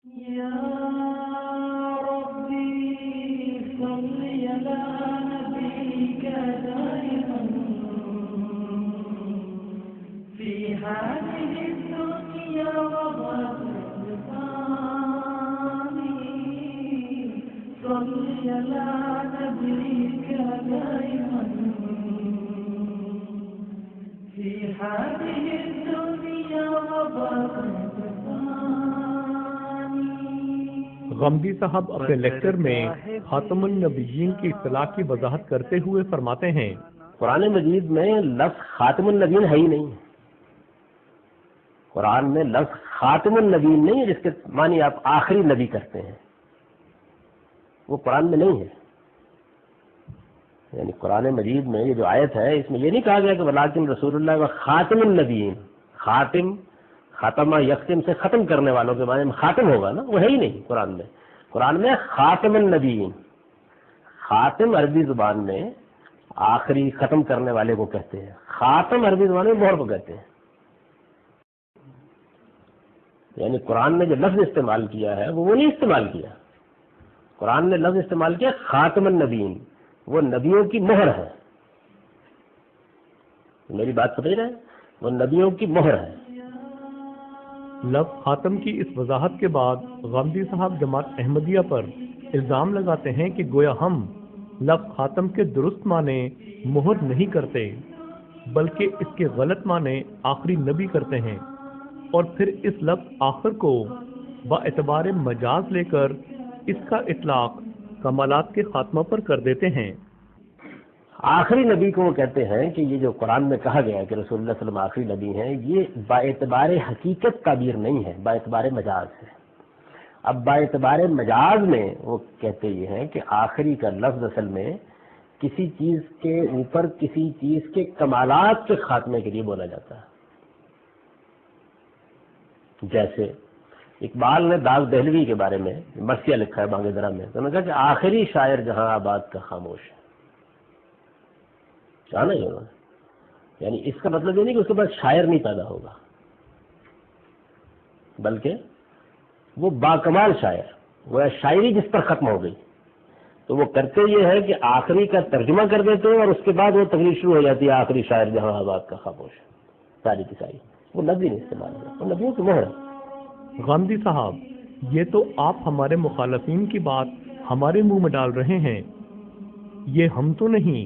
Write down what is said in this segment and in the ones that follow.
يا ربي صل على نبيك دائما في هذه الدنيا وغفراني صل على نبيك دائما في هذه الدنيا وغفراني. غامدی صاحب اپنے لیکچر میں خاتم النبیین کی اصطلاح کی وضاحت کرتے ہوئے فرماتے ہیں، قرآن مجید میں لفظ خاتم النبیین ہے ہی نہیں. قرآن میں لفظ خاتم النبیین نہیں ہے جس کے معنی آپ آخری نبی کرتے ہیں، وہ قرآن میں نہیں ہے. یعنی قرآن مجید میں یہ جو آیت ہے اس میں یہ نہیں کہا گیا کہ ولیکن رسول اللہ و خاتم النبیین. خاتم خاتمہ یختم سے ختم کرنے والوں کے معنی میں خاتم ہوگا نا، وہ ہے ہی نہیں قرآن میں. قرآن میں خاتم النبیین. خاتم عربی زبان میں آخری ختم کرنے والے کو کہتے ہیں. خاتم عربی زبان میں مہر کو کہتے ہیں. یعنی قرآن نے جو لفظ استعمال کیا ہے وہ نہیں استعمال کیا. قرآن نے لفظ استعمال کیا خاتم النبیین، وہ نبیوں کی مہر ہے. میری بات سمجھ رہے ہیں؟ وہ نبیوں کی مہر ہے. لفظ خاتم کی اس وضاحت کے بعد غامدی صاحب جماعت احمدیہ پر الزام لگاتے ہیں کہ گویا ہم لفظ خاتم کے درست معنی مہر نہیں کرتے بلکہ اس کے غلط معنی آخری نبی کرتے ہیں، اور پھر اس لفظ آخر کو با اعتبار مجاز لے کر اس کا اطلاق کمالات کے خاتمہ پر کر دیتے ہیں. آخری نبی کو وہ کہتے ہیں کہ یہ جو قرآن میں کہا گیا ہے کہ رسول اللہ صلی اللہ علیہ وسلم آخری نبی ہیں، یہ با اعتبار حقیقت تعبیر نہیں ہے، با اعتبار مجاز ہے. اب با اعتبار مجاز میں وہ کہتے یہ ہیں کہ آخری کا لفظ اصل میں کسی چیز کے اوپر کسی چیز کے کمالات کے خاتمے کے لیے بولا جاتا ہے. جیسے اقبال نے داغ دہلوی کے بارے میں مرثیہ لکھا ہے بانگ درا میں، تو انہوں نے کہا کہ آخری شاعر جہاں آباد کا خاموش ہے. جانا ہی ہوگا، یعنی اس کا مطلب یہ نہیں کہ اس کے بعد شاعر نہیں پیدا ہوگا، بلکہ وہ باکمال شاعر، وہ شاعری جس پر ختم ہو گئی. تو وہ کرتے یہ ہے کہ آخری کا ترجمہ کر دیتے ہیں اور اس کے بعد وہ تقریر شروع ہو جاتی ہے آخری شاعر جہاں آباد کا خاموش ہے. ساری کی ساری وہ نبی نے استعمال کیا، وہ نبیوں کی مہر ہے. غامدی صاحب، یہ تو آپ ہمارے مخالفین کی بات ہمارے منہ میں ڈال رہے ہیں. یہ ہم تو نہیں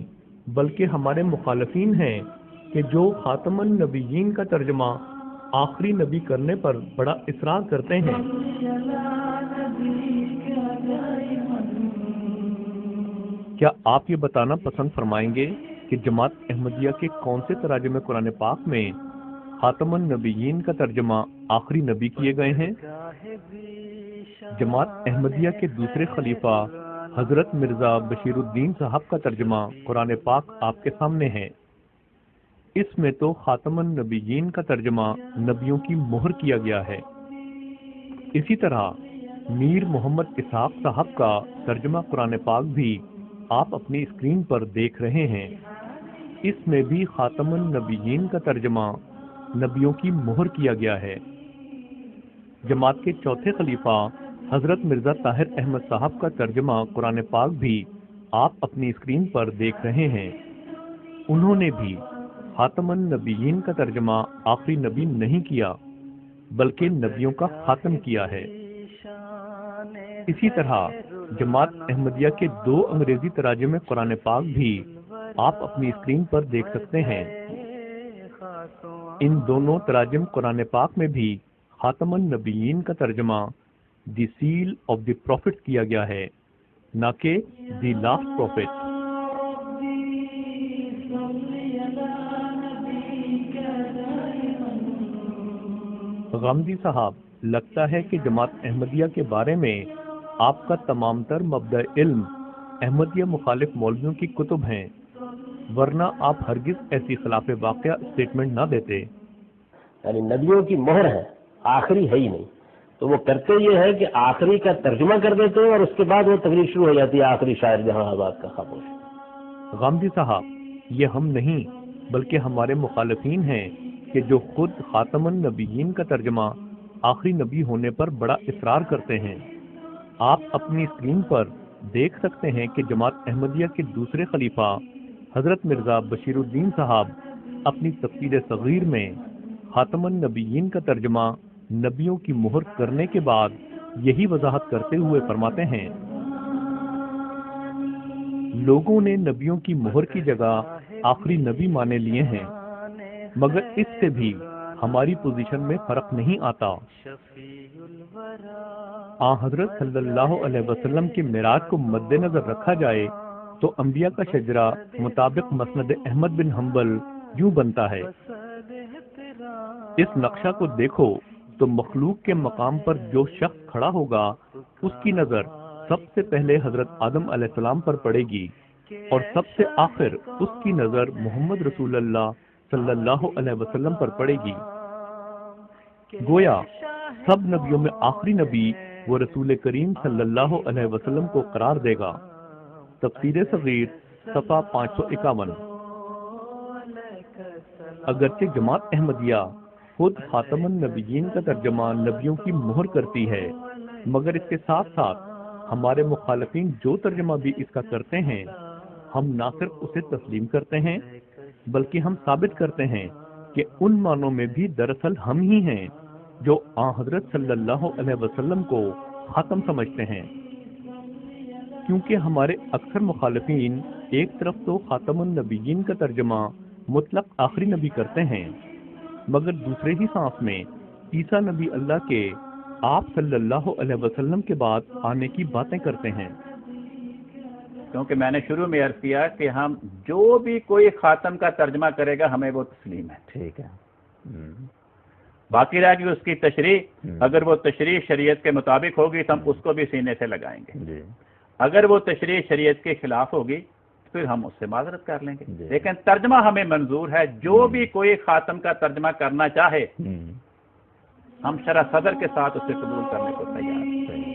بلکہ ہمارے مخالفین ہیں کہ جو خاتم النبیین کا ترجمہ آخری نبی کرنے پر بڑا اصرار کرتے ہیں. کیا آپ یہ بتانا پسند فرمائیں گے کہ جماعت احمدیہ کے کون سے تراجم قرآن پاک میں خاتم النبیین کا ترجمہ آخری نبی کیے گئے ہیں؟ جماعت احمدیہ کے دوسرے خلیفہ حضرت مرزا بشیر الدین صاحب کا ترجمہ قرآن پاک آپ کے سامنے ہے. اس میں تو خاتم النبیین کا ترجمہ نبیوں کی مہر کیا گیا ہے. اسی طرح میر محمد اسحاق صاحب کا ترجمہ قرآن پاک بھی آپ اپنی اسکرین پر دیکھ رہے ہیں. اس میں بھی خاتم النبیین کا ترجمہ نبیوں کی مہر کیا گیا ہے. جماعت کے چوتھے خلیفہ حضرت مرزا طاہر احمد صاحب کا ترجمہ قرآن پاک بھی آپ اپنی اسکرین پر دیکھ رہے ہیں. انہوں نے بھی خاتم النبیین کا ترجمہ آخری نبی نہیں کیا بلکہ نبیوں کا خاتم کیا ہے. اسی طرح جماعت احمدیہ کے 2 انگریزی تراجم قرآن پاک بھی آپ اپنی اسکرین پر دیکھ سکتے ہیں. ان دونوں تراجم قرآن پاک میں بھی خاتم النبیین کا ترجمہ the seal of the prophet کیا گیا ہے، نہ کہ دی لاسٹ پروفٹ. غامدی صاحب، لگتا ہے کہ جماعت احمدیہ کے بارے میں آپ کا تمام تر مبدأ علم احمدیہ مخالف مولویوں کی کتب ہیں، ورنہ آپ ہرگز ایسی خلاف واقعہ اسٹیٹمنٹ نہ دیتے. یعنی نبیوں کی مہر ہے، آخری ہے ہی نہیں. تو وہ کرتے یہ ہے کہ آخری کا ترجمہ کر دیتے ہیں اور اس کے بعد وہ تقریر شروع ہو جاتی ہے آخری شاعر جہاں آباد کا خاموش ہے. غامدی صاحب، یہ ہم نہیں بلکہ ہمارے مخالفین ہیں کہ جو خود خاتم النبیین کا ترجمہ آخری نبی ہونے پر بڑا اصرار کرتے ہیں۔ آپ اپنی اسکرین پر دیکھ سکتے ہیں کہ جماعت احمدیہ کے دوسرے خلیفہ حضرت مرزا بشیر الدین صاحب اپنی تفسیر صغیر میں خاتم النبیین کا ترجمہ نبیوں کی مہر کرنے کے بعد یہی وضاحت کرتے ہوئے فرماتے ہیں، لوگوں نے نبیوں کی مہر کی جگہ آخری نبی مانے لیے ہیں، مگر اس سے بھی ہماری پوزیشن میں فرق نہیں آتا۔ حضرت صلی اللہ علیہ وسلم کی معراج کو مد نظر رکھا جائے تو انبیاء کا شجرہ مطابق مسند احمد بن حنبل یوں بنتا ہے۔ اس نقشہ کو دیکھو تو مخلوق کے مقام پر جو شخص کھڑا ہوگا اس کی نظر سب سے پہلے حضرت آدم علیہ السلام پر پڑے گی اور سب سے آخر اس کی نظر محمد رسول اللہ صلی اللہ علیہ وسلم پر پڑے گی۔ گویا سب نبیوں میں آخری نبی وہ رسول کریم صلی اللہ علیہ وسلم کو قرار دے گا۔ تفسیر صغیر صفحہ 551۔ اگرچہ جماعت احمدیہ خود خاتم النبیین کا ترجمہ نبیوں کی مہر کرتی ہے، مگر اس کے ساتھ ساتھ ہمارے مخالفین جو ترجمہ بھی اس کا کرتے ہیں، ہم نہ صرف اسے تسلیم کرتے ہیں بلکہ ہم ثابت کرتے ہیں کہ ان معنوں میں بھی دراصل ہم ہی ہیں جو حضرت صلی اللہ علیہ وسلم کو ختم سمجھتے ہیں، کیونکہ ہمارے اکثر مخالفین ایک طرف تو خاتم النبیین کا ترجمہ مطلق آخری نبی کرتے ہیں، مگر دوسرے ہی سانس میں عیسیٰ نبی اللہ کے آپ صلی اللہ علیہ وسلم کے بعد آنے کی باتیں کرتے ہیں۔ کیونکہ میں نے شروع میں عرض کیا کہ ہم جو بھی کوئی خاتم کا ترجمہ کرے گا ہمیں وہ تسلیم ہے، ٹھیک ہے۔ باقی رہ گئی اس کی تشریح، اگر وہ تشریح شریعت کے مطابق ہوگی تو ہم اس کو بھی سینے سے لگائیں گے، اگر وہ تشریح شریعت کے خلاف ہوگی پھر ہم اس سے معذرت کر لیں گے، لیکن ترجمہ ہمیں منظور ہے۔ جو بھی کوئی خاتم کا ترجمہ کرنا چاہے ہم شرح صدر کے ساتھ اسے قبول کرنے کو تیار ہیں۔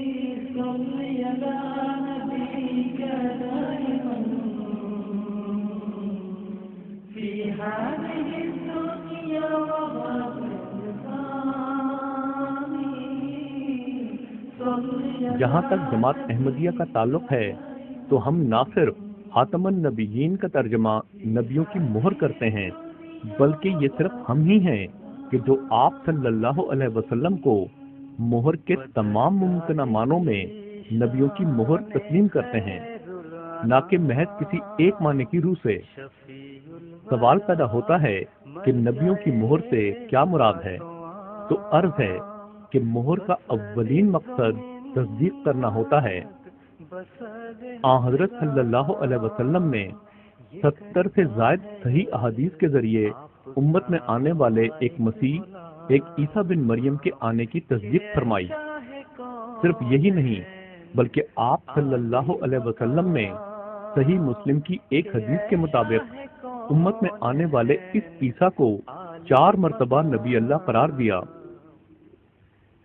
جہاں تک جماعت احمدیہ کا تعلق ہے تو ہم نہ صرف خاتم النبیین کا ترجمہ نبیوں کی مہر کرتے ہیں، بلکہ یہ صرف ہم ہی ہیں کہ جو آپ صلی اللہ علیہ وسلم کو مہر کے تمام ممکنہ معنوں میں نبیوں کی مہر تسلیم کرتے ہیں، نہ کہ محض کسی ایک معنی کی روح سے۔ سوال پیدا ہوتا ہے کہ نبیوں کی مہر سے کیا مراد ہے؟ تو عرض ہے کہ مہر کا اولین مقصد تصدیق کرنا ہوتا ہے۔ حضرت صلی اللہ علیہ وسلم نے 70 سے زائد صحیح احادیث کے ذریعے امت میں آنے والے ایک مسیح، ایک عیسیٰ بن مریم کے آنے کی تصدیق فرمائی۔ صرف یہی نہیں بلکہ آپ صلی اللہ علیہ وسلم نے صحیح مسلم کی ایک حدیث کے مطابق امت میں آنے والے اس عیسیٰ کو 4 مرتبہ نبی اللہ قرار دیا۔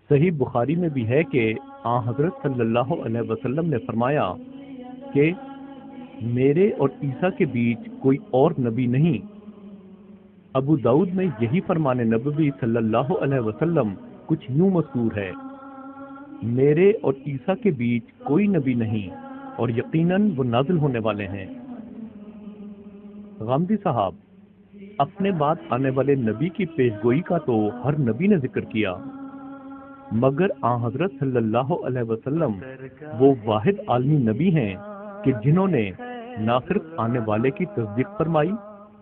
صحیح بخاری میں بھی ہے کہ حضرت صلی اللہ علیہ وسلم نے فرمایا کہ میرے اور عیسیٰ کے بیچ کوئی اور نبی نہیں۔ ابو داؤد میں یہی فرمان نبوی صلی اللہ علیہ وسلم کچھ یوں مذکور ہے، میرے اور عیسیٰ کے بیچ کوئی نبی نہیں اور یقیناً وہ نازل ہونے والے ہیں۔ غامدی صاحب اپنے بعد آنے والے نبی کی پیشگوئی کا تو ہر نبی نے ذکر کیا، مگر حضرت صلی اللہ علیہ وسلم وہ واحد عالمی نبی ہیں کہ جنہوں نے نہ صرف آنے والے کی تصدیق فرمائی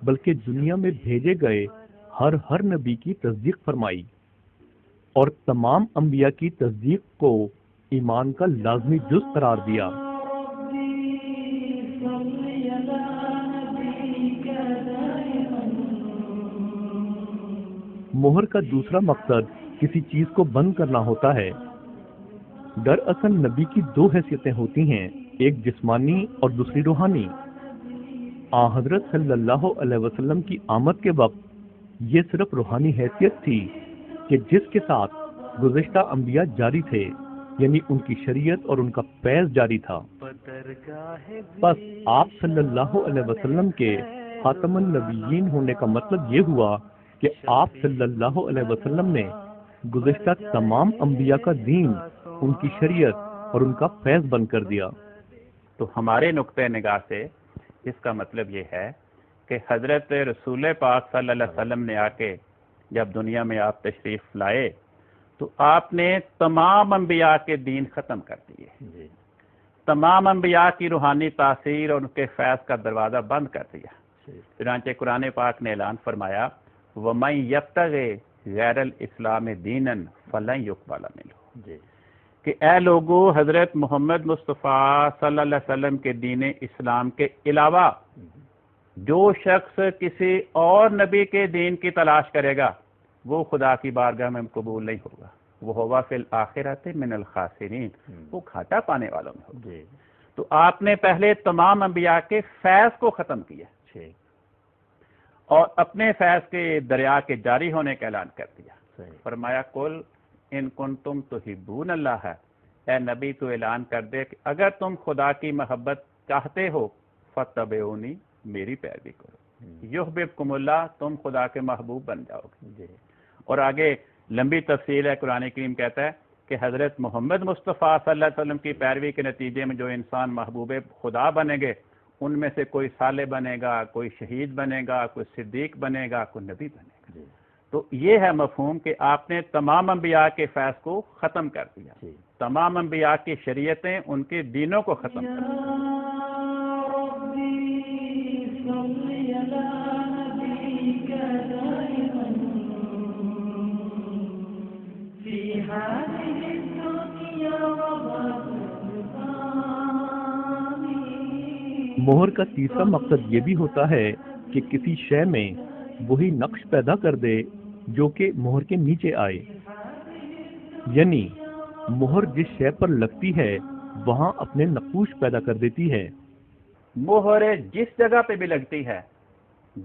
بلکہ دنیا میں بھیجے گئے ہر نبی کی تصدیق فرمائی اور تمام انبیاء کی تصدیق کو ایمان کا لازمی جز قرار دیا۔ مہر کا دوسرا مقصد کسی چیز کو بند کرنا ہوتا ہے۔ دراصل نبی کی 2 حیثیتیں ہوتی ہیں، ایک جسمانی اور دوسری روحانی۔ حضرت صلی اللہ علیہ وسلم کی آمد کے وقت یہ صرف روحانی حیثیت تھی کہ جس کے ساتھ گزشتہ انبیاء جاری تھے، یعنی ان کی شریعت اور ان کا فیض جاری تھا۔ بس آپ صلی اللہ علیہ وسلم کے خاتم النبیین ہونے کا مطلب یہ ہوا کہ آپ صلی اللہ علیہ وسلم نے گزشتہ تمام انبیاء کا دین، ان کی شریعت اور ان کا فیض بن کر دیا۔ تو ہمارے نقطۂ نگاہ سے اس کا مطلب یہ ہے کہ حضرت رسول پاک صلی اللہ علیہ وسلم نے آ کے جب دنیا میں آپ تشریف لائے تو آپ نے تمام انبیاء کے دین ختم کر دیے، تمام انبیاء کی روحانی تاثیر اور ان کے فیض کا دروازہ بند کر دیا۔ چنانچہ قرآن پاک نے اعلان فرمایا وَمَن يَبْتَغِ غیر الاسلام دینا فلن یقبل منہ، کہ اے لوگو حضرت محمد مصطفیٰ صلی اللہ علیہ وسلم کے دین اسلام کے علاوہ جو شخص کسی اور نبی کے دین کی تلاش کرے گا وہ خدا کی بارگاہ میں قبول نہیں ہوگا، وہ ہوا فی الآخرۃ من الخاسرین، وہ گھاٹا پانے والوں میں ہوگا۔ تو آپ نے پہلے تمام انبیاء کے فیض کو ختم کیا اور اپنے فیض کے دریا کے جاری ہونے کا اعلان کر دیا۔ فرمایا قل ان کنتم تحبون اللہ، اے نبی تو اعلان کر دے کہ اگر تم خدا کی محبت چاہتے ہو فتبعونی، میری پیروی کرو، یحببکم اللہ، تم خدا کے محبوب بن جاؤ گے۔ اور آگے لمبی تفصیل ہے، قرآن کریم کہتا ہے کہ حضرت محمد مصطفیٰ صلی اللہ علیہ وسلم کی پیروی کے نتیجے میں جو انسان محبوب خدا بنیں گے ان میں سے کوئی صالح بنے گا، کوئی شہید بنے گا، کوئی صدیق بنے گا، کوئی نبی بنے گا۔ تو یہ ہے مفہوم کہ آپ نے تمام انبیاء کے فیض کو ختم کر دیا، تمام انبیاء کی شریعتیں، ان کے دینوں کو ختم کر دیا۔ مہر کا تیسرا مقصد یہ بھی ہوتا ہے کہ کسی شے میں وہی نقش پیدا کر دے جو کہ مہر کے نیچے آئے، یعنی مہر جس شے پر لگتی ہے وہاں اپنے نقوش پیدا کر دیتی ہے۔ مہر جس جگہ پہ بھی لگتی ہے،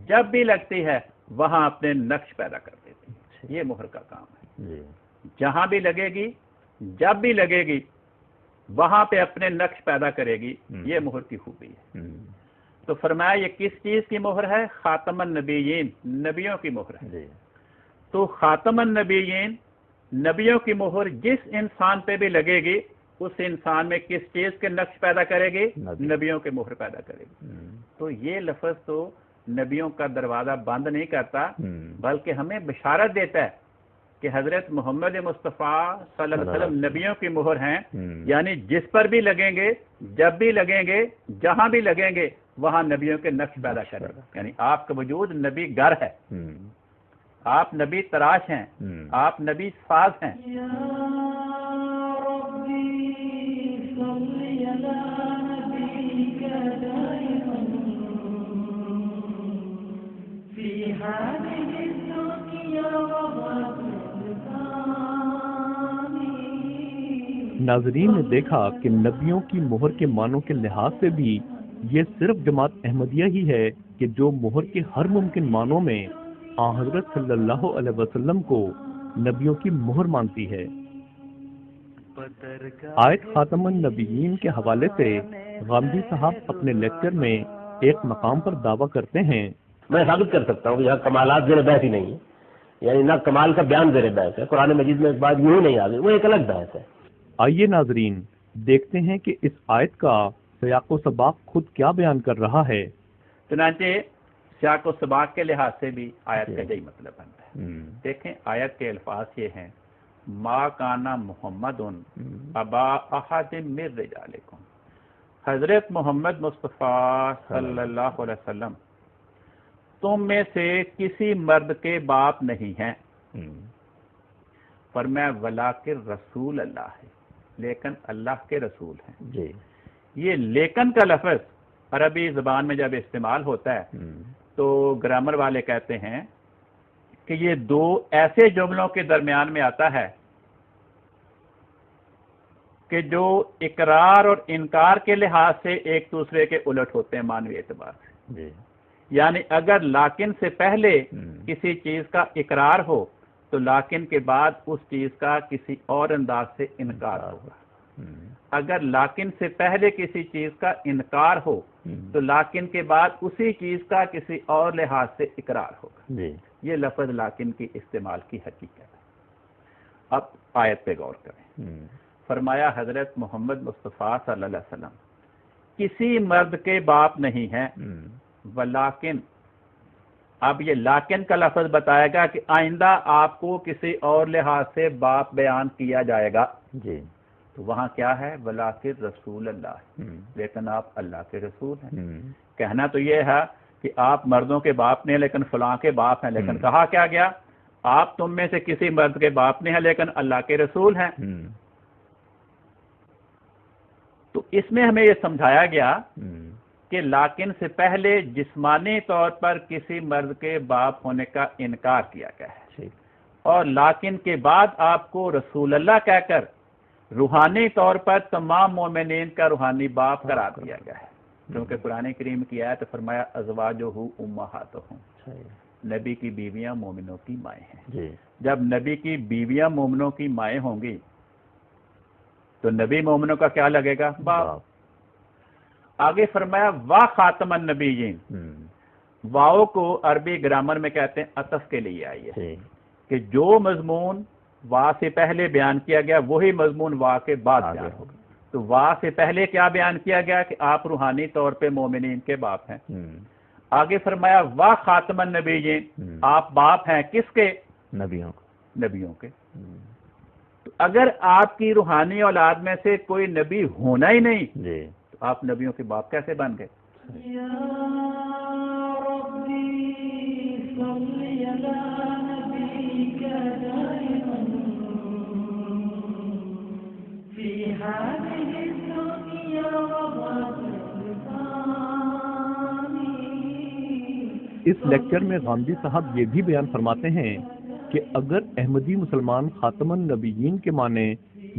جب بھی لگتی ہے، وہاں اپنے نقش پیدا کر دیتی ہے۔ یہ مہر کا کام ہے، جہاں بھی لگے گی، جب بھی لگے گی، وہاں پہ اپنے نقش پیدا کرے گی۔ یہ مہر کی خوبی ہے۔ تو فرمایا یہ کس چیز کی مہر ہے؟ خاتم النبیین، نبیوں کی مہر ہے۔ تو خاتم النبیین، نبیوں کی مہر جس انسان پہ بھی لگے گی اس انسان میں کس چیز کے نقش پیدا کرے گی؟ نبیوں کے مہر پیدا کرے گی۔ تو یہ لفظ تو نبیوں کا دروازہ بند نہیں کرتا بلکہ ہمیں بشارت دیتا ہے کہ حضرت محمد مصطفیٰ صلی اللہ علیہ وسلم نبیوں کی مہر ہیں، یعنی جس پر بھی لگیں گے، جب بھی لگیں گے، جہاں بھی لگیں گے، وہاں نبیوں کے نقش پیدا کرے گا۔ یعنی آپ کا وجود نبی گر ہے، آپ نبی تراش ہیں، آپ نبی ساز ہیں۔ ناظرین نے دیکھا کہ نبیوں کی مہر کے معنوں کے لحاظ سے بھی یہ صرف جماعت احمدیہ ہی ہے کہ جو مہر کے ہر ممکن معنوں میں آن حضرت صلی اللہ علیہ وسلم کو نبیوں کی مہر مانتی ہے۔ آیت خاتم النبیین کے حوالے سے غامدی صاحب اپنے لیکچر میں ایک مقام پر دعویٰ کرتے ہیں، میں ثابت کر سکتا ہوں کہ یہاں کمالات زیر بحث ہی نہیں ہے، یعنی نہ کمال کا بیان زیر بحث ہے۔ قرآن مجید میں ایک بات یوں ہی نہیں آ گئی، وہ ایک الگ بحث ہے۔ آئیے ناظرین دیکھتے ہیں کہ اس آیت کا سیاق و سباق خود کیا بیان کر رہا ہے۔ چنانچہ سیاق و سباق کے لحاظ سے بھی آیت کا یہی مطلب بنتا ہے۔ دیکھیں آیت کے الفاظ یہ ہیں، ما کانا محمد ابا احد من رجالکم، حضرت محمد مصطفیٰ صلی اللہ علیہ وسلم تم میں سے کسی مرد کے باپ نہیں ہیں، فرمایا ولیکن رسول اللہ ہے، لیکن اللہ کے رسول ہیں۔ یہ لیکن کا لفظ عربی زبان میں جب استعمال ہوتا ہے تو گرامر والے کہتے ہیں کہ یہ دو ایسے جملوں کے درمیان میں آتا ہے کہ جو اقرار اور انکار کے لحاظ سے ایک دوسرے کے الٹ ہوتے ہیں معنوی اعتبار سے۔ یعنی اگر لیکن سے پہلے کسی چیز کا اقرار ہو تو لیکن کے بعد اس چیز کا کسی اور انداز سے انکار ہوگا، اگر لیکن سے پہلے کسی چیز کا انکار ہو تو لیکن کے بعد اسی چیز کا کسی اور لحاظ سے اقرار ہوگا۔ یہ لفظ لیکن کی استعمال کی حقیقت ہے۔ اب آیت پہ غور کریں. فرمایا حضرت محمد مصطفیٰ صلی اللہ علیہ وسلم کسی مرد کے باپ نہیں ہیں، ولیکن اب یہ لاکن کا لفظ بتائے گا کہ آئندہ آپ کو کسی اور لحاظ سے باپ بیان کیا جائے گا جی. تو وہاں کیا ہے؟ ولیکن رسول اللہ، لیکن آپ اللہ کے رسول ہیں. کہنا تو یہ ہے کہ آپ مردوں کے باپ نہیں لیکن فلاں کے باپ ہیں، لیکن کہا کیا گیا؟ آپ تم میں سے کسی مرد کے باپ نہیں ہیں لیکن اللہ کے رسول ہیں. تو اس میں ہمیں یہ سمجھایا گیا کہ لاکن سے پہلے جسمانی طور پر کسی مرد کے باپ ہونے کا انکار کیا گیا ہے، اور لاکن کے بعد آپ کو رسول اللہ کہہ کر روحانی طور پر تمام مومنین کا روحانی باپ قرار دیا گیا ہے. کیونکہ قرآن کریم کی آیت فرمایا ازواجہ امہاتہم، نبی کی بیویاں مومنوں کی مائیں ہیں. جب نبی کی بیویاں مومنوں کی مائیں ہوں گی تو نبی مومنوں کا کیا لگے گا؟ باپ. آگے فرمایا وا خاتم النبیین، واؤ کو عربی گرامر میں کہتے ہیں عطف کے لیے آئی ہے، کہ جو مضمون وا سے پہلے بیان کیا گیا وہی مضمون وا کے بعد بیان ہوگا. تو وا سے پہلے کیا بیان کیا گیا؟ کہ آپ روحانی طور پہ مومنین کے باپ ہیں. آگے فرمایا وا خاتم النبیین، آپ باپ ہیں کس کے؟ نبیوں کے. تو اگر آپ کی روحانی اولاد میں سے کوئی نبی ہونا ہی نہیں تو آپ نبیوں کے باپ کیسے بن گئے؟ یا ربی صلی علی نبیک دائما فی هذه الدنیا اس لیکچر میں غامدی صاحب یہ بھی بیان فرماتے ہیں کہ اگر احمدی مسلمان خاتم النبیین کے معنی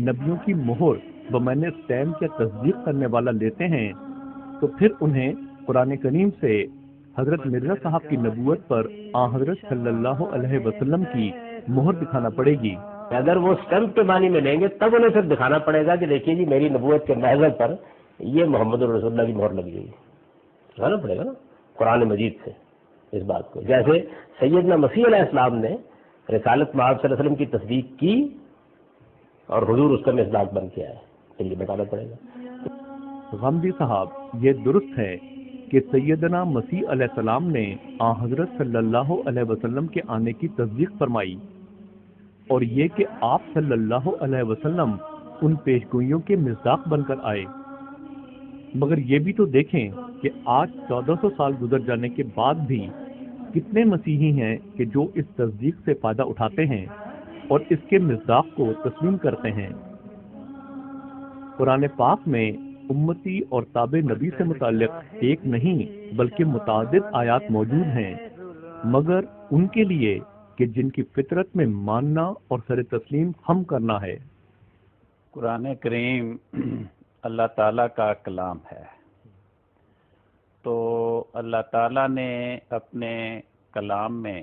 نبیوں کی مہر بمعنی اسٹیمپ یا تصدیق کرنے والا لیتے ہیں تو پھر انہیں قرآن کریم سے حضرت مرزا صاحب کی نبوت پر حضرت صلی اللہ علیہ وسلم کی مہر دکھانا پڑے گی. اگر وہ اسٹیمپ کے معنی میں لیں گے تب انہیں پھر دکھانا پڑے گا کہ دیکھیے جی میری نبوت کے محضر پر یہ محمد الرسول اللہ کی مہر لگی ہوئی، دکھانا پڑے گا نا قرآن مجید سے اس بات کو. جیسے سیدنا مسیح علیہ السلام نے رسالت محمد صلی اللہ علیہ وسلم کی تصدیق کی اور حضور اس کا مصداق بن کے آئے، تو یہ بتانا پڑے گا. غامدی صاحب یہ درست ہے کہ سیدنا مسیح علیہ السلام نے حضرت صلی اللہ علیہ وسلم کے آنے کی تصدیق فرمائی، اور یہ کہ آپ صلی اللہ علیہ وسلم ان پیشگوئیوں کے مصداق بن کر آئے. مگر یہ بھی تو دیکھیں کہ آج 1400 سال گزر جانے کے بعد بھی کتنے مسیحی ہیں کہ جو اس تصدیق سے فائدہ اٹھاتے ہیں اور اس کے مصداق کو تسلیم کرتے ہیں. قرآن پاک میں امتی اور تابع نبی سے متعلق ایک نہیں بلکہ متعدد آیات موجود ہیں، مگر ان کے لیے کہ جن کی فطرت میں ماننا اور سر تسلیم ہم کرنا ہے. قرآن کریم اللہ تعالیٰ کا کلام ہے، تو اللہ تعالیٰ نے اپنے کلام میں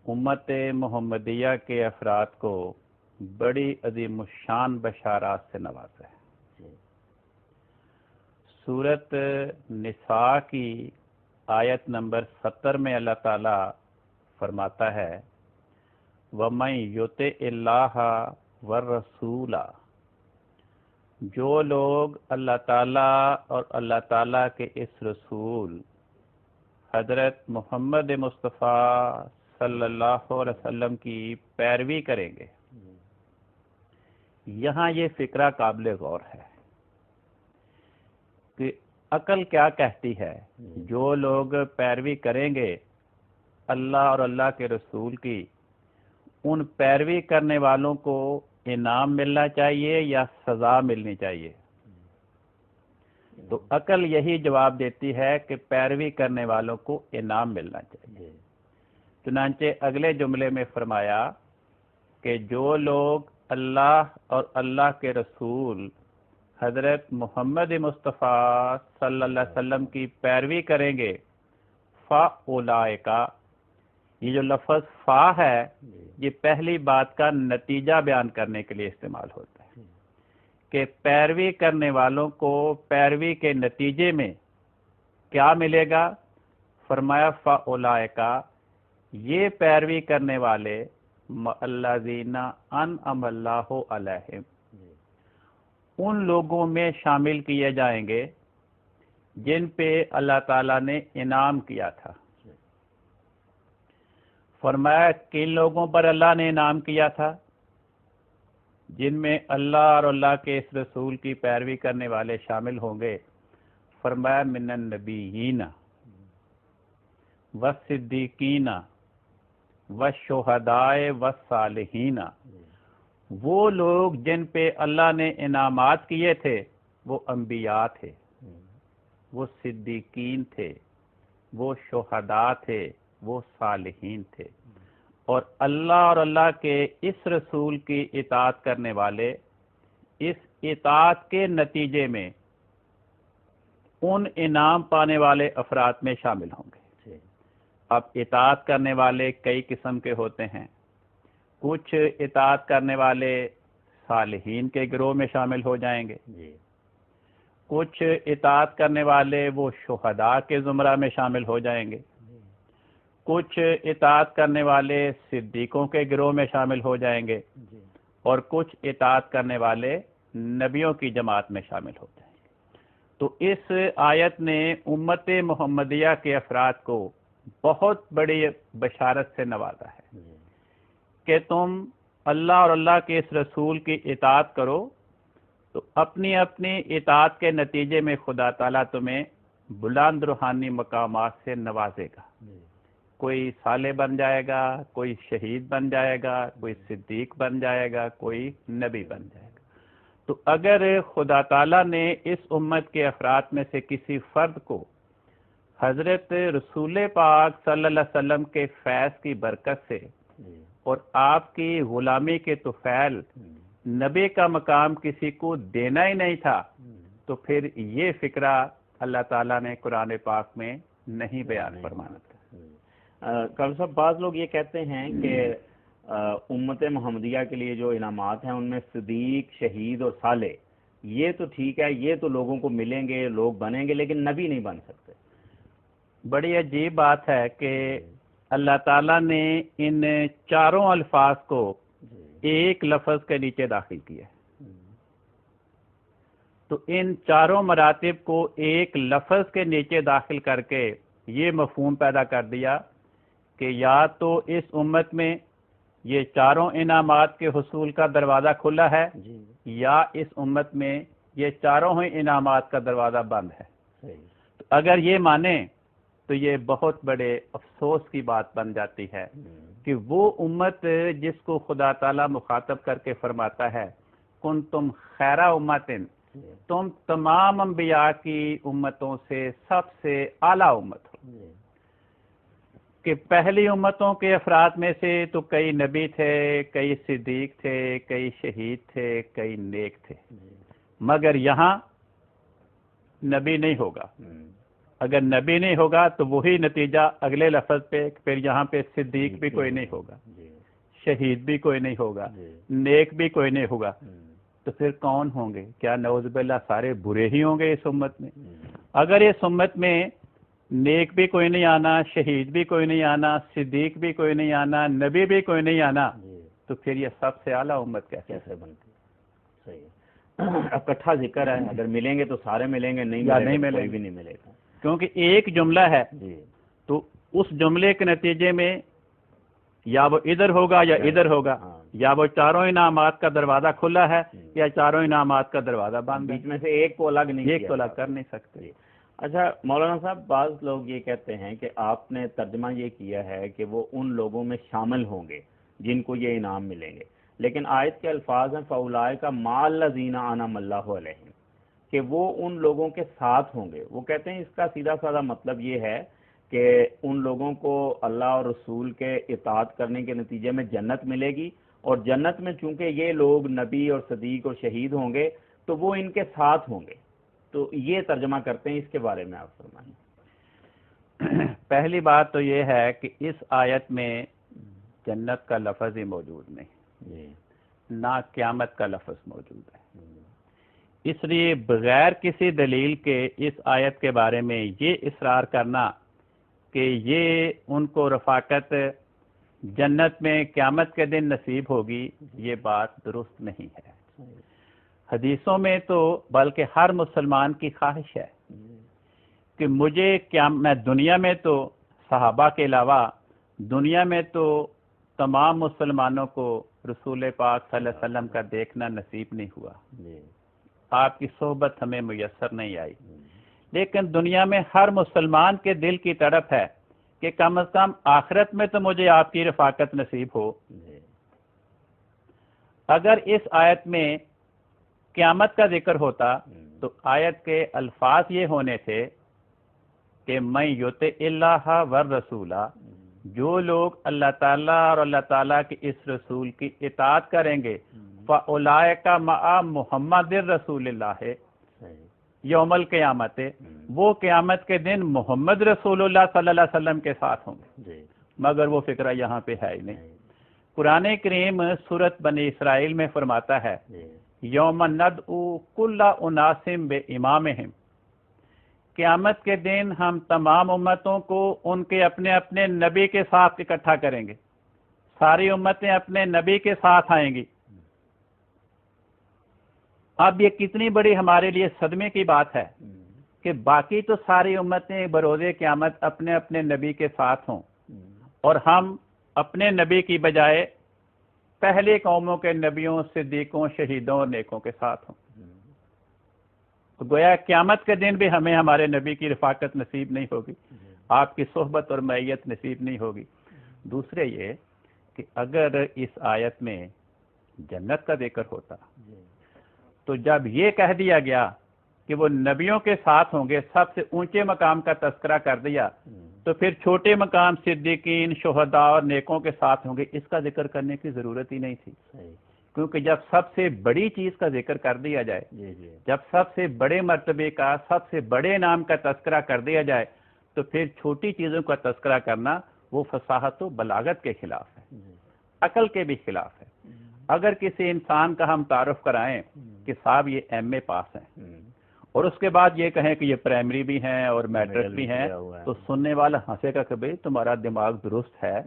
امت محمدیہ کے افراد کو بڑی عظیم الشان بشارات سے نوازا ہے. سورت نساء کی آیت نمبر 70 میں اللہ تعالیٰ فرماتا ہے وَمَن يُطِعِ اللَّهَ وَالرَّسُولَ، جو لوگ اللہ تعالیٰ اور اللہ تعالیٰ کے اس رسول حضرت محمد مصطفیٰ صلی اللہ علیہ وسلم کی پیروی کریں گے. یہاں یہ فکرہ قابل غور ہے کہ عقل کیا کہتی ہے؟ جو لوگ پیروی کریں گے اللہ اور اللہ کے رسول کی، ان پیروی کرنے والوں کو انعام ملنا چاہیے یا سزا ملنی چاہیے؟ تو عقل یہی جواب دیتی ہے کہ پیروی کرنے والوں کو انعام ملنا چاہیے. چنانچہ اگلے جملے میں فرمایا کہ جو لوگ اللہ اور اللہ کے رسول حضرت محمد مصطفیٰ صلی اللہ علیہ وسلم کی پیروی کریں گے فَأُولَئِکَ، یہ جو لفظ فا ہے یہ پہلی بات کا نتیجہ بیان کرنے کے لیے استعمال ہوتا ہے کہ پیروی کرنے والوں کو پیروی کے نتیجے میں کیا ملے گا. فرمایا فَأُولَئِکَ، یہ پیروی کرنے والے الذین انعم اللہ علیہم، ان لوگوں میں شامل کیے جائیں گے جن پہ اللہ تعالیٰ نے انعام کیا تھا۔ فرمایا کن لوگوں پر اللہ نے انعام کیا تھا؟ جن میں اللہ اور اللہ کے اس رسول کی پیروی کرنے والے شامل ہوں گے۔ فرمایا من النبیین والصدیقین والشہداء والصالحین، وہ لوگ جن پہ اللہ نے انعامات کیے تھے وہ انبیاء تھے، وہ صدیقین تھے، وہ شہداء تھے، وہ صالحین تھے، اور اللہ اور اللہ کے اس رسول کی اطاعت کرنے والے اس اطاعت کے نتیجے میں ان انعام پانے والے افراد میں شامل ہوں گے۔ اب اطاعت کرنے والے کئی قسم کے ہوتے ہیں، کچھ اطاعت کرنے والے صالحین کے گروہ میں شامل ہو جائیں گے، کچھ اطاعت کرنے والے وہ شہداء کے زمرہ میں شامل ہو جائیں گے، کچھ اطاعت کرنے والے صدیقوں کے گروہ میں شامل ہو جائیں گے، اور کچھ اطاعت کرنے والے نبیوں کی جماعت میں شامل ہو جائیں گے۔ تو اس آیت نے امت محمدیہ کے افراد کو بہت بڑی بشارت سے نوازا ہے کہ تم اللہ اور اللہ کے اس رسول کی اطاعت کرو تو اپنی اپنی اطاعت کے نتیجے میں خدا تعالیٰ تمہیں بلند روحانی مقامات سے نوازے گا۔ کوئی صالح بن جائے گا، کوئی شہید بن جائے گا، کوئی صدیق بن جائے گا، کوئی نبی بن جائے گا۔ تو اگر خدا تعالیٰ نے اس امت کے افراد میں سے کسی فرد کو حضرت رسول پاک صلی اللہ علیہ وسلم کے فیض کی برکت سے اور آپ کی غلامی کے طفیل نبی کا مقام کسی کو دینا ہی نہیں تھا، تو پھر یہ فکرہ اللہ تعالیٰ نے قرآن پاک میں نہیں بیان فرمانا تھا۔ قاضی صاحب، بعض لوگ یہ کہتے ہیں کہ امت محمدیہ کے لیے جو انعامات ہیں ان میں صدیق، شہید اور صالح، یہ تو ٹھیک ہے، یہ تو لوگوں کو ملیں گے، لوگ بنیں گے، لیکن نبی نہیں بن سکتے۔ بڑی عجیب بات ہے کہ اللہ تعالیٰ نے ان چاروں الفاظ کو ایک لفظ کے نیچے داخل کیا، تو ان چاروں مراتب کو ایک لفظ کے نیچے داخل کر کے یہ مفہوم پیدا کر دیا کہ یا تو اس امت میں یہ چاروں انعامات کے حصول کا دروازہ کھلا ہے، یا اس امت میں یہ چاروں ہی انعامات کا دروازہ بند ہے۔ تو اگر یہ مانیں تو یہ بہت بڑے افسوس کی بات بن جاتی ہے کہ وہ امت جس کو خدا تعالیٰ مخاطب کر کے فرماتا ہے کنتم خیر امت، تم تمام انبیاء کی امتوں سے سب سے اعلیٰ امت ہو، کہ پہلی امتوں کے افراد میں سے تو کئی نبی تھے، کئی صدیق تھے، کئی شہید تھے، کئی نیک تھے، مگر یہاں نبی نہیں ہوگا۔ اگر نبی نہیں ہوگا تو وہی نتیجہ اگلے لفظ پہ، پھر یہاں پہ صدیق بھی کوئی نہیں ہوگا، شہید بھی کوئی نہیں ہوگا، نیک بھی کوئی نہیں ہوگا، تو پھر کون ہوں گے؟ کیا نعوذ باللہ سارے برے ہی ہوں گے اس امت میں؟ اگر اس امت میں نیک بھی کوئی نہیں آنا، شہید بھی کوئی نہیں آنا، صدیق بھی کوئی نہیں آنا، نبی بھی کوئی نہیں آنا، تو پھر یہ سب سے اعلیٰ امت کیسے بنتی؟ صحیح، اکٹھا ذکر ہے، اگر ملیں گے تو سارے ملیں گے، نہیں ملیں کوئی بھی نہیں ملے گا، کیونکہ ایک جملہ ہے تو اس جملے کے نتیجے میں یا وہ ادھر ہوگا یا ادھر ہوگا، یا وہ چاروں انعامات کا دروازہ کھلا ہے یا چاروں انعامات کا دروازہ بند، بیچ میں سے ایک کو الگ نہیں، ایک تو الگ کر نہیں سکتے۔ اچھا مولانا صاحب، بعض لوگ یہ کہتے ہیں کہ آپ نے ترجمہ یہ کیا ہے کہ وہ ان لوگوں میں شامل ہوں گے جن کو یہ انعام ملیں گے، لیکن آیت کے الفاظ ہیں فَأُولَٰئِکَ مَعَ الَّذِينَ أَنْعَمَ اللَّهُ عَلَيْهِمْ، کہ وہ ان لوگوں کے ساتھ ہوں گے۔ وہ کہتے ہیں اس کا سیدھا سادہ مطلب یہ ہے کہ ان لوگوں کو اللہ اور رسول کے اطاعت کرنے کے نتیجے میں جنت ملے گی، اور جنت میں چونکہ یہ لوگ نبی اور صدیق اور شہید ہوں گے تو وہ ان کے ساتھ ہوں گے۔ تو یہ ترجمہ کرتے ہیں، اس کے بارے میں آپ فرمائیں۔ پہلی بات تو یہ ہے کہ اس آیت میں جنت کا لفظ ہی موجود نہیں، نہ قیامت کا لفظ موجود ہے، اس لیے بغیر کسی دلیل کے اس آیت کے بارے میں یہ اصرار کرنا کہ یہ ان کو رفاقت جنت میں قیامت کے دن نصیب ہوگی، یہ بات درست نہیں ہے۔ حدیثوں میں تو بلکہ ہر مسلمان کی خواہش ہے کہ میں دنیا میں تو صحابہ کے علاوہ دنیا میں تو تمام مسلمانوں کو رسول پاک صلی اللہ علیہ وسلم کا دیکھنا نصیب نہیں ہوا، آپ کی صحبت ہمیں میسر نہیں آئی، لیکن دنیا میں ہر مسلمان کے دل کی تڑپ ہے کہ کم از کم آخرت میں تو مجھے آپ کی رفاقت نصیب ہو۔ اگر اس آیت میں قیامت کا ذکر ہوتا تو آیت کے الفاظ یہ ہونے تھے کہ میں یطع اللہ والرسول، جو لوگ اللہ تعالیٰ اور اللہ تعالیٰ کے اس رسول کی اطاعت کریں گے، فَأُولَئِكَ مَعَ مُحَمَّدٍ رسول اللہ یوم القیامت، وہ قیامت کے دن محمد رسول اللہ صلی اللہ علیہ وسلم کے ساتھ ہوں گے، مگر وہ فکرہ یہاں پہ ہے ہی نہیں۔ قرآن کریم سورۃ بنی اسرائیل میں فرماتا ہے یوم ندعو کل اناس بامامہم، قیامت کے دن ہم تمام امتوں کو ان کے اپنے اپنے نبی کے ساتھ اکٹھا کریں گے، ساری امتیں اپنے نبی کے ساتھ آئیں گی۔ اب یہ کتنی بڑی ہمارے لیے صدمے کی بات ہے کہ باقی تو ساری امتیں بروز قیامت اپنے اپنے نبی کے ساتھ ہوں، اور ہم اپنے نبی کی بجائے پہلے قوموں کے نبیوں، صدیقوں، شہیدوں اور نیکوں کے ساتھ ہوں۔ تو گویا قیامت کے دن بھی ہمیں ہمارے نبی کی رفاقت نصیب نہیں ہوگی، آپ کی صحبت اور معیت نصیب نہیں ہوگی۔ دوسرے یہ کہ اگر اس آیت میں جنت کا ذکر ہوتا تو جب یہ کہہ دیا گیا کہ وہ نبیوں کے ساتھ ہوں گے، سب سے اونچے مقام کا تذکرہ کر دیا، تو پھر چھوٹے مقام صدیقین، شہداء اور نیکوں کے ساتھ ہوں گے، اس کا ذکر کرنے کی ضرورت ہی نہیں تھی، کیونکہ جب سب سے بڑی چیز کا ذکر کر دیا جائے، جب سب سے بڑے مرتبے کا، سب سے بڑے نام کا تذکرہ کر دیا جائے، تو پھر چھوٹی چیزوں کا تذکرہ کرنا وہ فصاحت و بلاغت کے خلاف ہے، عقل کے بھی خلاف ہے۔ اگر کسی انسان کا ہم تعارف کرائیں کہ صاحب یہ ایم اے پاس ہیں، اور اس کے بعد یہ کہیں کہ یہ پرائمری بھی ہیں اور میٹرک بھی ہیں، تو سننے والا ہنسے گا کہ بھئی تمہارا دماغ درست ہے۔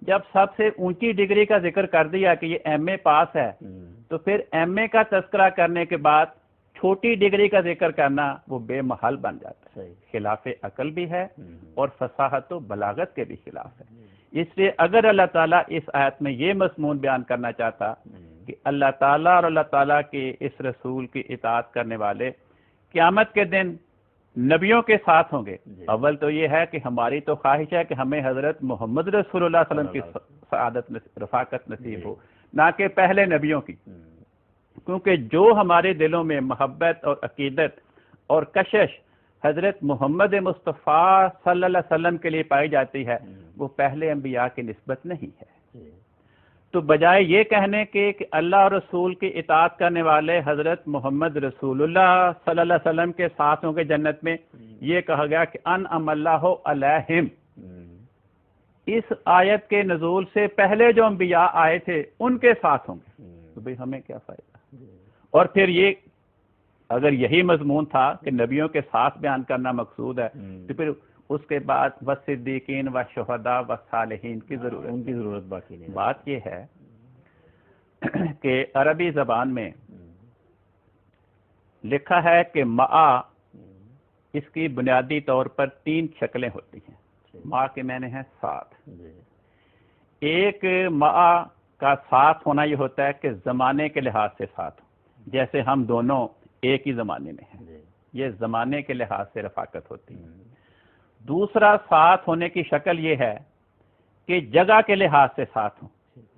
جب سب سے اونچی ڈگری کا ذکر کر دیا کہ یہ ایم اے پاس ہے، تو پھر ایم اے کا تذکرہ کرنے کے بعد چھوٹی ڈگری کا ذکر کرنا وہ بے محل بن جاتا ہے، خلاف عقل بھی ہے اور فصاحت و بلاغت کے بھی خلاف ہے۔ اس لیے اگر اللہ تعالیٰ اس آیت میں یہ مضمون بیان کرنا چاہتا کہ اللہ تعالیٰ اور اللہ تعالیٰ کے اس رسول کی اطاعت کرنے والے قیامت کے دن نبیوں کے ساتھ ہوں گے، اول تو یہ ہے کہ ہماری تو خواہش ہے کہ ہمیں حضرت محمد رسول اللہ صلی اللہ علیہ وسلم کی سعادت رفاقت نصیب ہو، نہ کہ پہلے نبیوں کی، کیونکہ جو ہمارے دلوں میں محبت اور عقیدت اور کشش حضرت محمد مصطفیٰ صلی اللہ علیہ وسلم کے لیے پائی جاتی ہے، وہ پہلے انبیاء کی نسبت نہیں ہے۔ تو بجائے یہ کہنے کے کہ اللہ اور رسول کی اطاعت کرنے والے حضرت محمد رسول اللہ صلی اللہ علیہ وسلم کے ساتھ ہوں گے جنت میں، یہ کہا گیا کہ انعم اللہ علیہم۔ اس آیت کے نزول سے پہلے جو انبیاء آئے تھے ان کے ساتھ ہوں گے، تو بھئی ہمیں کیا فائدہ؟ اور پھر یہ اگر یہی مضمون تھا کہ نبیوں کے ساتھ بیان کرنا مقصود ہے، تو پھر اس کے بعد والصدیقین والشہداء والصالحین کی ضرورت باقی نہیں۔ بات یہ ہے کہ عربی زبان میں لکھا ہے کہ مع اس کی بنیادی طور پر 3 شکلیں ہوتی ہیں۔ مع کے معنی ہے ساتھ۔ ایک مع کا ساتھ ہونا یہ ہوتا ہے کہ زمانے کے لحاظ سے ساتھ ہو، جیسے ہم دونوں ایک ہی زمانے میں ہیں، یہ زمانے کے لحاظ سے رفاقت ہوتی ہے۔ دوسرا ساتھ ہونے کی شکل یہ ہے کہ جگہ کے لحاظ سے ساتھ ہوں،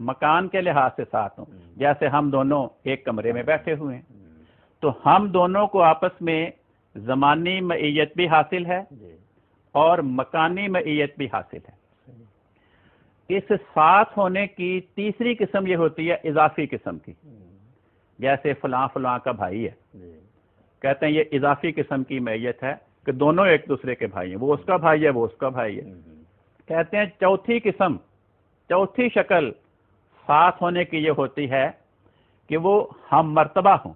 مکان کے لحاظ سے ساتھ ہوں، جیسے ہم دونوں ایک کمرے میں بیٹھے ہوئے ہیں، تو ہم دونوں کو آپس میں زمانی معیت بھی حاصل ہے اور مکانی معیت بھی حاصل ہے۔ اس ساتھ ہونے کی تیسری قسم یہ ہوتی ہے اضافی قسم کی، جیسے فلاں فلاں کا بھائی ہے، کہتے ہیں یہ اضافی قسم کی معیت ہے کہ دونوں ایک دوسرے کے بھائی ہیں، وہ اس کا بھائی ہے، وہ اس کا بھائی ہے۔ کہتے ہیں چوتھی قسم، چوتھی شکل ساتھ ہونے کی یہ ہوتی ہے کہ وہ ہم مرتبہ ہوں،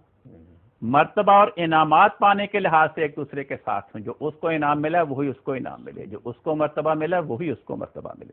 مرتبہ اور انعامات پانے کے لحاظ سے ایک دوسرے کے ساتھ ہوں، جو اس کو انعام ملا وہی اس کو انعام ملے، جو اس کو مرتبہ ملا وہی اس کو مرتبہ ملے۔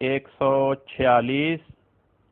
146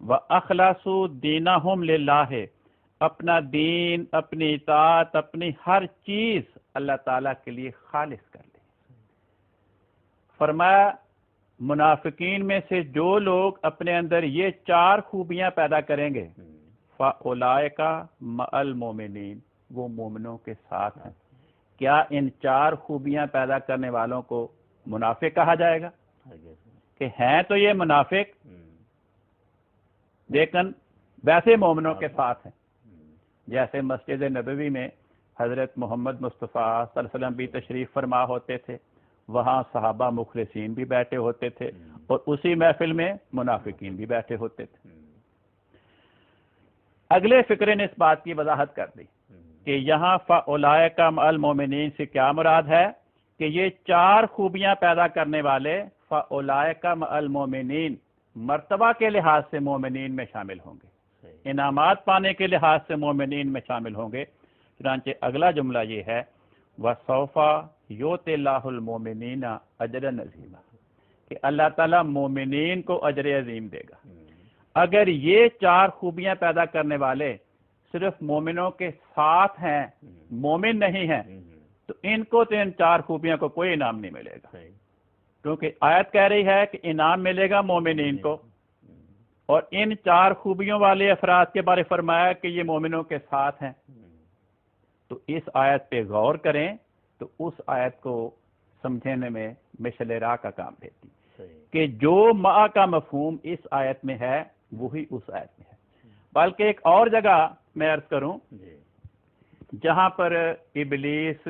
وَأَخْلَصُوا دِينَهُمْ لِلَّهِ، اپنا دین، اپنی اطاعت، اپنی ہر چیز اللہ تعالیٰ کے لیے خالص کر لیں۔ فرمایا منافقین میں سے جو لوگ اپنے اندر یہ 4 خوبیاں پیدا کریں گے، فَأُولَئِکَ مَعَ الْمُؤْمِنِينَ، وہ مومنوں کے ساتھ ہیں۔ کیا ان 4 خوبیاں پیدا کرنے والوں کو منافق کہا جائے گا؟ کہ ہیں تو یہ منافق لیکن ویسے مومنوں کے ساتھ ہیں۔ جیسے مسجد نبوی میں حضرت محمد مصطفیٰ صلی اللہ علیہ وسلم بھی تشریف فرما ہوتے تھے، وہاں صحابہ مخلصین بھی بیٹھے ہوتے تھے، اور اسی محفل میں منافقین بھی بیٹھے ہوتے تھے۔ اگلے فقرے نے اس بات کی وضاحت کر دی کہ یہاں فَأُولَئِکَ مَعَ الْمُؤْمِنِينَ سے کیا مراد ہے کہ یہ 4 خوبیاں پیدا کرنے والے فَأُولَئِکَ مَعَ الْمُؤْمِنِينَ مرتبہ کے لحاظ سے مومنین میں شامل ہوں گے، انعامات پانے کے لحاظ سے مومنین میں شامل ہوں گے۔ چنانچہ اگلا جملہ یہ ہے وَسَوْفَ یُؤْتِ اللَّهُ الْمُؤْمِنِينَ أَجْرًا عَظِیمًا، کہ اللہ تعالیٰ مومنین کو اجر عظیم دے گا۔ اگر یہ 4 خوبیاں پیدا کرنے والے صرف مومنوں کے ساتھ ہیں، مومن نہیں ہیں، تو ان کو تو ان 4 خوبیوں کو کوئی انعام نہیں ملے گا، کیونکہ آیت کہہ رہی ہے کہ انعام ملے گا مومنین کو، اور ان 4 خوبیوں والے افراد کے بارے فرمایا کہ یہ مومنوں کے ساتھ ہیں۔ تو اس آیت پہ غور کریں تو اس آیت کو سمجھنے میں مشعل راہ کا کام دیتی کہ جو مع کا مفہوم اس آیت میں ہے وہی اس آیت میں ہے۔ بلکہ ایک اور جگہ میں عرض کروں جہاں پر ابلیس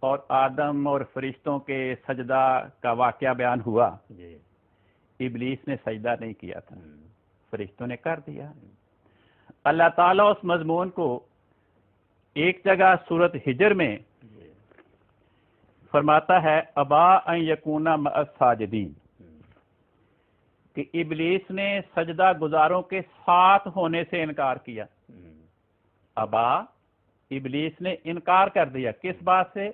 اور آدم اور فرشتوں کے سجدہ کا واقعہ بیان ہوا، ابلیس نے سجدہ نہیں کیا تھا، فرشتوں نے کر دیا۔ اللہ تعالیٰ اس مضمون کو ایک جگہ سورۃ ہجر میں فرماتا ہے ابا ان یکون مع الساجدین، کہ ابلیس نے سجدہ گزاروں کے ساتھ ہونے سے انکار کیا۔ ابا، ابلیس نے انکار کر دیا کس بات سے؟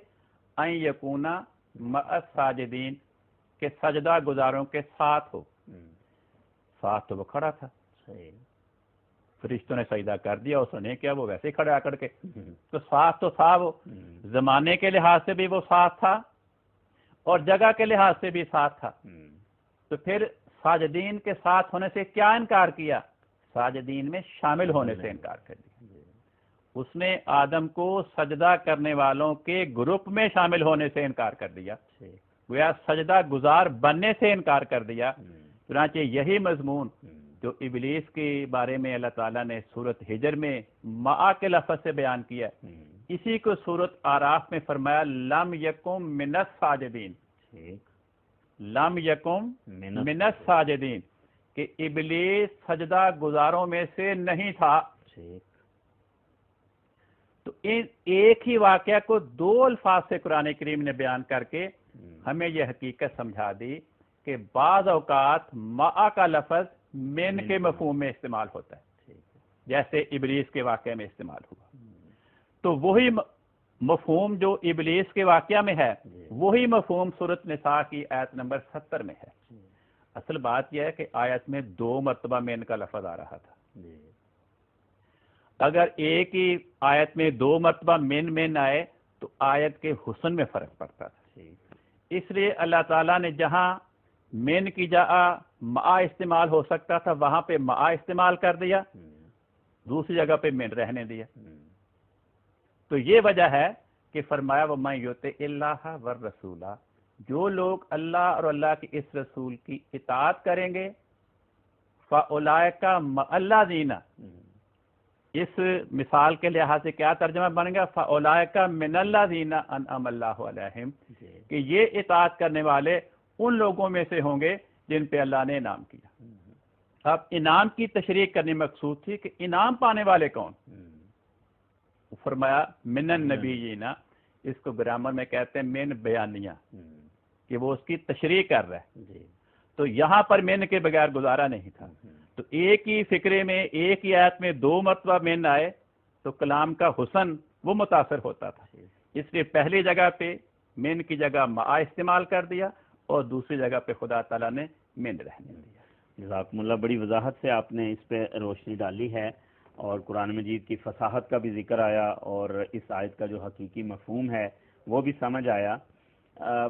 ان یکون مع الساجدین، کہ سجدہ گزاروں کے ساتھ ہو۔ ساتھ تو وہ کھڑا تھا، فرشتوں نے سجدہ کر دیا، اس نے کیا، وہ ویسے کھڑے آ کر کے، تو ساتھ تو تھا، وہ زمانے کے لحاظ سے بھی وہ ساتھ تھا اور جگہ کے لحاظ سے بھی ساتھ تھا۔ تو پھر ساجدین کے ساتھ ہونے سے کیا انکار کیا؟ ساجدین میں شامل ہونے سے انکار کر دیا۔ اس نے آدم کو سجدہ کرنے والوں کے گروپ میں شامل ہونے سے انکار کر دیا، گویا سجدہ گزار بننے سے انکار کر دیا۔ چنانچہ یہی مضمون جو ابلیس کے بارے میں اللہ تعالیٰ نے سورۃ ہجر میں مع کے لفظ سے بیان کیا، اسی کو سورۃ آراف میں فرمایا لم یکم من الساجدین، لم یکم من الساجدین، کہ ابلیس سجدہ گزاروں میں سے نہیں تھا۔ تو ایک ہی واقعہ کو 2 الفاظ سے قرآن کریم نے بیان کر کے ہمیں یہ حقیقت سمجھا دی کہ بعض اوقات مع کا لفظ من کے مفہوم میں استعمال ہوتا ہے، جیسے ابلیس کے واقعہ میں استعمال ہوا۔ تو وہی مفہوم جو ابلیس کے واقعہ میں ہے وہی مفہوم سورۃ نساء کی آیت نمبر 70 میں ہے۔ اصل بات یہ ہے کہ آیت میں 2 مرتبہ من کا لفظ آ رہا تھا، اگر ایک ہی آیت میں 2 مرتبہ من آئے تو آیت کے حسن میں فرق پڑتا تھا۔ اس لیے اللہ تعالیٰ نے جہاں من کی جگہ مع استعمال ہو سکتا تھا وہاں پہ مع استعمال کر دیا، دوسری جگہ پہ من رہنے دیا۔ تو یہ وجہ ہے کہ فرمایا وَمَن یُطِعِ اللَّهَ وَالرَّسُولَ، جو لوگ اللہ اور اللہ کے اس رسول کی اطاعت کریں گے، فَأُولَئِکَ مَعَ الَّذِینَ، اس مثال کے لحاظ سے کیا ترجمہ بن گا؟ فَأُولَئِکَ مِنَ الَّذِینَ أَنْعَمَ اللَّهُ عَلَیہم، کہ یہ اطاعت کرنے والے ان لوگوں میں سے ہوں گے جن پہ اللہ نے انعام کیا۔ اب انعام کی تشریح کرنے مقصود تھی کہ انعام پانے والے کون؟ فرمایا من النبیین، اس کو گرامر میں کہتے ہیں من بیانیہ، کہ وہ اس کی تشریح کر رہا ہے۔ تو یہاں پر من کے بغیر گزارا نہیں تھا، تو ایک ہی فکرے میں ایک ہی آیت میں 2 مرتبہ من آئے تو کلام کا حسن وہ متاثر ہوتا تھا، اس لیے پہلی جگہ پہ من کی جگہ مع استعمال کر دیا اور دوسری جگہ پہ خدا تعالیٰ نے من رہنے دیا۔ جزاکم اللہ، بڑی وضاحت سے آپ نے اس پہ روشنی ڈالی ہے، اور قرآن مجید کی فصاحت کا بھی ذکر آیا، اور اس آیت کا جو حقیقی مفہوم ہے وہ بھی سمجھ آیا۔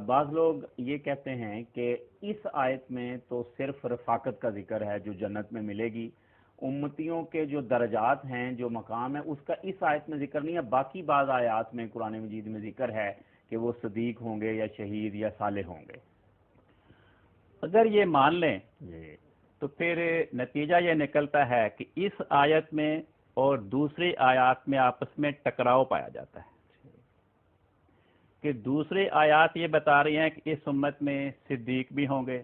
بعض لوگ یہ کہتے ہیں کہ اس آیت میں تو صرف رفاقت کا ذکر ہے جو جنت میں ملے گی، امتیوں کے جو درجات ہیں، جو مقام ہے، اس کا اس آیت میں ذکر نہیں ہے، باقی بعض آیات میں قرآن مجید میں ذکر ہے کہ وہ صدیق ہوں گے یا شہید یا صالح ہوں گے۔ اگر یہ مان لیں جی تو پھر نتیجہ یہ نکلتا ہے کہ اس آیت میں اور دوسری آیات میں آپس میں ٹکراؤ پایا جاتا ہے، کہ دوسری آیات یہ بتا رہی ہیں کہ اس امت میں صدیق بھی ہوں گے،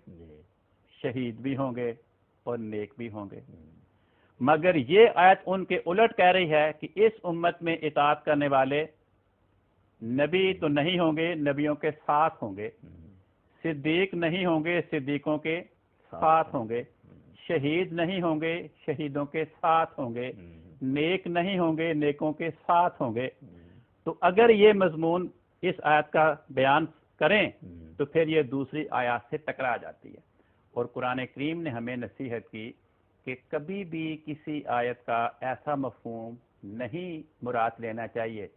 شہید بھی ہوں گے اور نیک بھی ہوں گے، مگر یہ آیت ان کے الٹ کہہ رہی ہے کہ اس امت میں اطاعت کرنے والے نبی تو نہیں ہوں گے، نبیوں کے ساتھ ہوں گے، صدیق نہیں ہوں گے، صدیقوں کے ساتھ ہوں گے، شہید نہیں ہوں گے، شہیدوں کے ساتھ ہوں گے، نیک نہیں ہوں گے، نیکوں کے ساتھ ہوں گے۔ تو اگر یہ مضمون اس آیت کا بیان کریں تو پھر یہ دوسری آیات سے ٹکرا جاتی ہے، اور قرآن کریم نے ہمیں نصیحت کی کہ کبھی بھی کسی آیت کا ایسا مفہوم نہیں مراد لینا چاہیے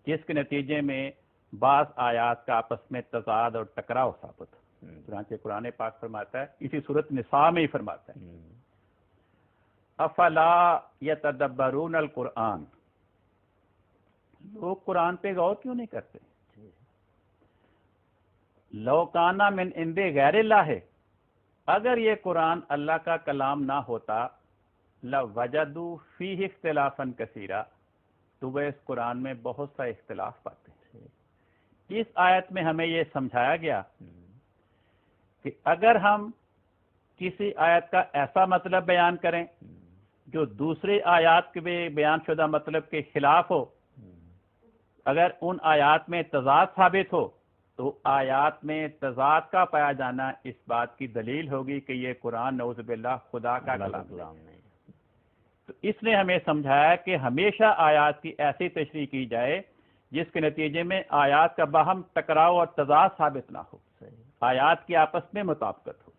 جس کے نتیجے میں بعض آیات کا آپس میں تضاد اور ٹکراؤ ثابت ہو۔ چنانچہ قرآن پاک فرماتا ہے، اسی صورت نساء میں ہی فرماتا ہے، افلا یتدبرون القرآن، لوگ قرآن پہ غور کیوں نہیں کرتے؟ لو کانا من عند غیر اللہ، اگر یہ قرآن اللہ کا کلام نہ ہوتا، لوجدوا فیہ اختلافا کثیرا، تو وہ اس قرآن میں بہت سا اختلاف پاتے ہیں۔ اس آیت میں ہمیں یہ سمجھایا گیا کہ اگر ہم کسی آیت کا ایسا مطلب بیان کریں جو دوسری آیات کے بیان شدہ مطلب کے خلاف ہو، اگر ان آیات میں تضاد ثابت ہو تو آیات میں تضاد کا پایا جانا اس بات کی دلیل ہوگی کہ یہ قرآن نعوذ باللہ خدا کا کلام نہیں۔ تو اس نے ہمیں سمجھایا کہ ہمیشہ آیات کی ایسی تشریح کی جائے جس کے نتیجے میں آیات کا باہم ٹکراؤ اور تضاد ثابت نہ ہو، آیات کی آپس میں مطابقت ہو۔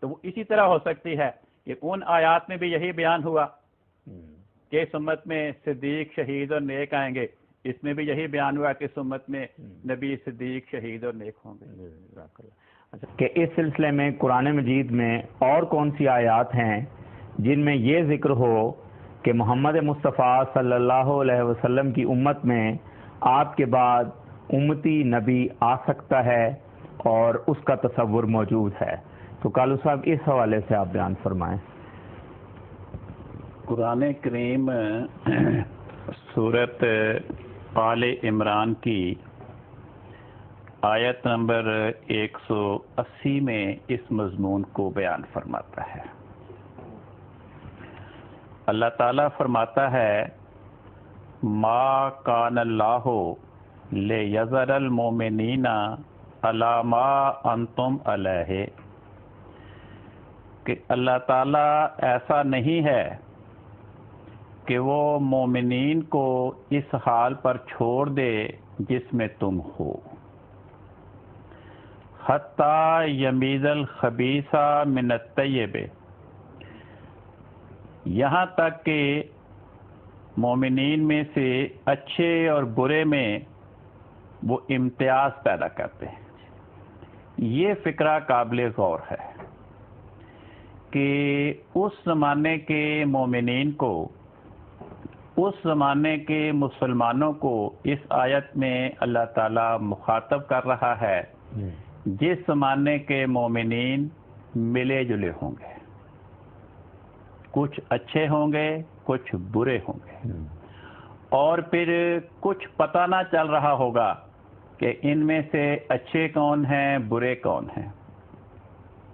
تو وہ اسی طرح ہو سکتی ہے کہ ان آیات میں بھی یہی بیان ہوا کہ اس امت میں صدیق، شہید اور نیک آئیں گے، اس میں بھی یہی بیان ہوا کہ اس امت میں نبی، صدیق، شہید اور نیک ہوں گے۔ کہ اس سلسلے میں قرآن مجید میں اور کون سی آیات ہیں جن میں یہ ذکر ہو کہ محمد مصطفیٰ صلی اللہ علیہ وسلم کی امت میں آپ کے بعد امتی نبی آ سکتا ہے اور اس کا تصور موجود ہے؟ تو کالو صاحب اس حوالے سے آپ بیان فرمائیں۔ قرآن کریم سورت آل عمران کی آیت نمبر 180 میں اس مضمون کو بیان فرماتا ہے۔ اللہ تعالیٰ فرماتا ہے، ما کان اللہ لیذر المؤمنین علی ما انتم علیہ، کہ اللہ تعالیٰ ایسا نہیں ہے کہ وہ مومنین کو اس حال پر چھوڑ دے جس میں تم ہو، حتی یمیز الخبیث من الطیب، یہاں تک کہ مومنین میں سے اچھے اور برے میں وہ امتیاز پیدا کرتے ہیں۔ یہ فکرہ قابل غور ہے کہ اس زمانے کے مومنین کو، اس زمانے کے مسلمانوں کو اس آیت میں اللہ تعالیٰ مخاطب کر رہا ہے جس زمانے کے مومنین ملے جلے ہوں گے، کچھ اچھے ہوں گے، کچھ برے ہوں گے، اور پھر کچھ پتہ نہ چل رہا ہوگا کہ ان میں سے اچھے کون ہیں، برے کون ہیں،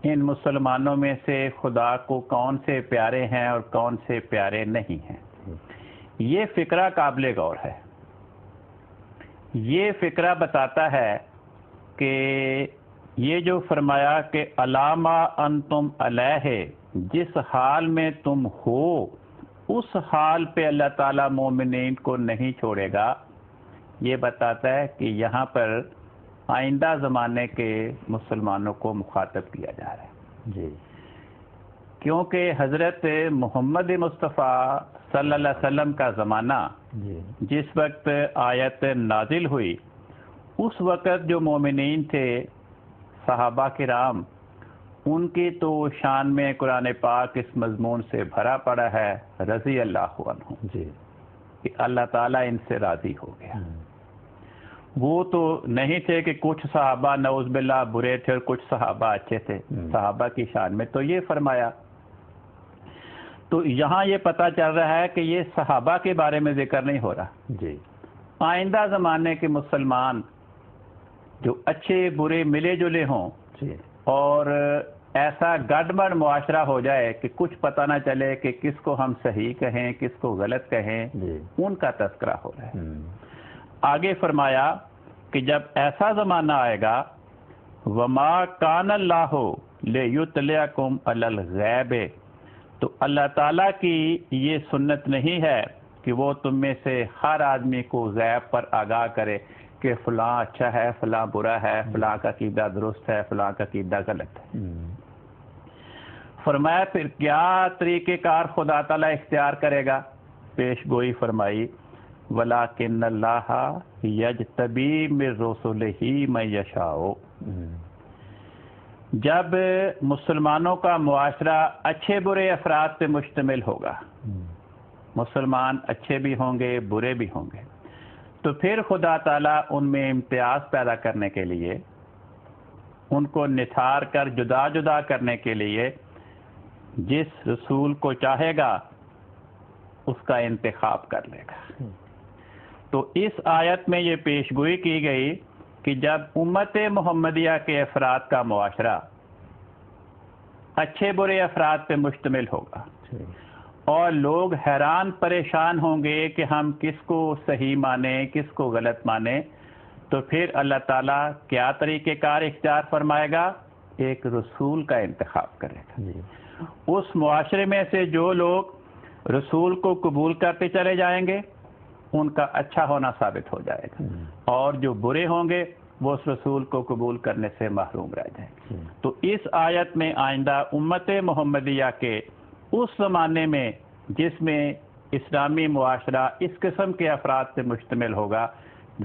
ان مسلمانوں میں سے خدا کو کون سے پیارے ہیں اور کون سے پیارے نہیں ہیں۔ یہ فکرہ قابل غور ہے۔ یہ فکرہ بتاتا ہے کہ یہ جو فرمایا کہ علامہ انتم علیہ، جس حال میں تم ہو اس حال پہ اللہ تعالیٰ مومنین کو نہیں چھوڑے گا، یہ بتاتا ہے کہ یہاں پر آئندہ زمانے کے مسلمانوں کو مخاطب کیا جا رہا ہے۔ جی کیونکہ حضرت محمد مصطفیٰ صلی اللہ علیہ وسلم کا زمانہ جس وقت آیت نازل ہوئی اس وقت جو مومنین تھے صحابہ کرام ان کی تو شان میں قرآن پاک اس مضمون سے بھرا پڑا ہے رضی اللہ عنہ کہ اللہ تعالیٰ ان سے راضی ہو گیا. وہ تو نہیں تھے کہ کچھ صحابہ نعوذ باللہ برے تھے اور کچھ صحابہ اچھے تھے. صحابہ کی شان میں تو یہ فرمایا. تو یہاں یہ پتہ چل رہا ہے کہ یہ صحابہ کے بارے میں ذکر نہیں ہو رہا. آئندہ زمانے کے مسلمان جو اچھے برے ملے جلے ہوں اور ایسا گڑبڑ معاشرہ ہو جائے کہ کچھ پتہ نہ چلے کہ کس کو ہم صحیح کہیں کس کو غلط کہیں, ان کا تذکرہ ہو رہا ہے. آگے فرمایا کہ جب ایسا زمانہ آئے گا وَمَا كَانَ اللَّهُ لِيُطْلِعَكُمْ عَلَى الْغَيْبِ, تو اللہ تعالیٰ کی یہ سنت نہیں ہے کہ وہ تم میں سے ہر آدمی کو غیب پر آگاہ کرے کہ فلاں اچھا ہے فلاں برا ہے, فلاں کا عقیدہ درست ہے فلاں کا عقیدہ غلط ہے. فرمایا پھر کیا طریقہ کار خدا تعالیٰ اختیار کرے گا؟ پیش گوئی فرمائی وَلَٰكِنَّ اللَّهَ يَجْتَبِي مِن رُّسُلِهِ مَن يَشَاءُ. جب مسلمانوں کا معاشرہ اچھے برے افراد پہ مشتمل ہوگا, مسلمان اچھے بھی ہوں گے برے بھی ہوں گے, تو پھر خدا تعالیٰ ان میں امتیاز پیدا کرنے کے لیے ان کو نتھار کر جدا جدا کرنے کے لیے جس رسول کو چاہے گا اس کا انتخاب کر لے گا. تو اس آیت میں یہ پیش گوئی کی گئی کہ جب امت محمدیہ کے افراد کا معاشرہ اچھے برے افراد پہ مشتمل ہوگا اور لوگ حیران پریشان ہوں گے کہ ہم کس کو صحیح مانیں کس کو غلط مانیں, تو پھر اللہ تعالیٰ کیا طریقہ کار اختیار فرمائے گا؟ ایک رسول کا انتخاب کرے گا. اس معاشرے میں سے جو لوگ رسول کو قبول کرتے چلے جائیں گے ان کا اچھا ہونا ثابت ہو جائے گا, اور جو برے ہوں گے وہ اس رسول کو قبول کرنے سے محروم رہ جائیں گے. تو اس آیت میں آئندہ امت محمدیہ کے اس زمانے میں جس میں اسلامی معاشرہ اس قسم کے افراد سے مشتمل ہوگا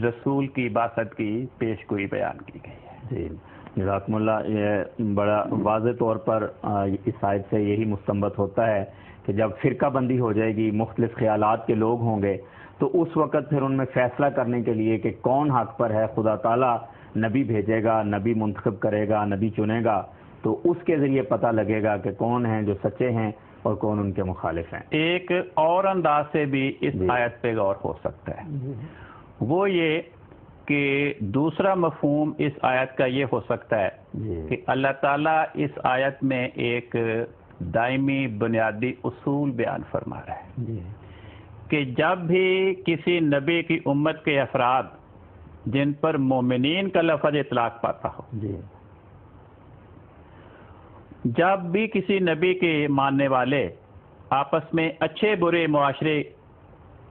رسول کی بعثت کی پیش گوئی بیان کی گئی ہے. جی جزاکم اللہ. یہ بڑا واضح طور پر اس آیت سے یہی مستنبط ہوتا ہے کہ جب فرقہ بندی ہو جائے گی مختلف خیالات کے لوگ ہوں گے تو اس وقت پھر ان میں فیصلہ کرنے کے لیے کہ کون حق پر ہے خدا تعالیٰ نبی بھیجے گا, نبی منتخب کرے گا, نبی چنے گا, تو اس کے ذریعے پتہ لگے گا کہ کون ہیں جو سچے ہیں اور کون ان کے مخالف ہیں. ایک اور انداز سے بھی اس آیت پہ غور ہو سکتا ہے, وہ یہ کہ دوسرا مفہوم اس آیت کا یہ ہو سکتا ہے کہ اللہ تعالیٰ اس آیت میں ایک دائمی بنیادی اصول بیان فرما رہا ہے کہ جب بھی کسی نبی کی امت کے افراد جن پر مومنین کا لفظ اطلاق پاتا ہو, جب بھی کسی نبی کے ماننے والے آپس میں اچھے برے معاشرے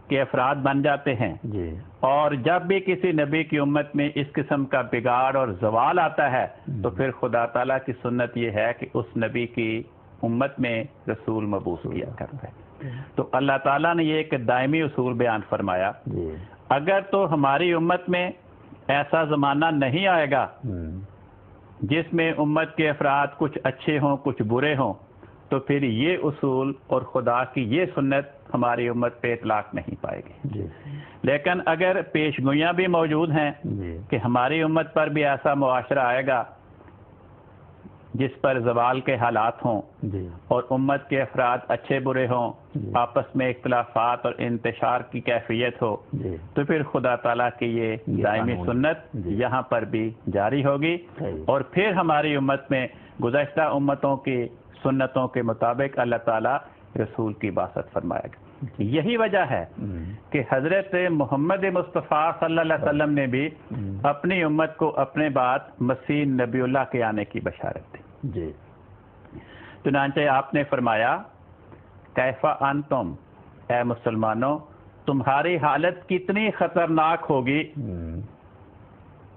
کے افراد بن جاتے ہیں, اور جب بھی کسی نبی کی امت میں اس قسم کا بگاڑ اور زوال آتا ہے تو پھر خدا تعالیٰ کی سنت یہ ہے کہ اس نبی کی امت میں رسول مبعوث کیا کرتا ہے. تو اللہ تعالیٰ نے یہ ایک دائمی اصول بیان فرمایا. اگر تو ہماری امت میں ایسا زمانہ نہیں آئے گا جس میں امت کے افراد کچھ اچھے ہوں کچھ برے ہوں, تو پھر یہ اصول اور خدا کی یہ سنت ہماری امت پہ اطلاق نہیں پائے گی. لیکن اگر پیش گوئیاں بھی موجود ہیں کہ ہماری امت پر بھی ایسا معاشرہ آئے گا جس پر زوال کے حالات ہوں اور امت کے افراد اچھے برے ہوں, آپس میں اختلافات اور انتشار کی کیفیت ہو, تو پھر خدا تعالیٰ کی یہ دائمی سنت یہاں پر بھی جاری ہوگی, اور پھر ہماری امت میں گزشتہ امتوں کی سنتوں کے مطابق اللہ تعالیٰ رسول کی بعثت فرمائے گا. یہی وجہ ہے کہ حضرت محمد مصطفیٰ صلی اللہ علیہ وسلم نے بھی اپنی امت کو اپنے بعد مسیح نبی اللہ کے آنے کی بشارت دی. چنانچہ آپ نے فرمایا کیف انتم, اے مسلمانوں تمہاری حالت کتنی خطرناک ہوگی.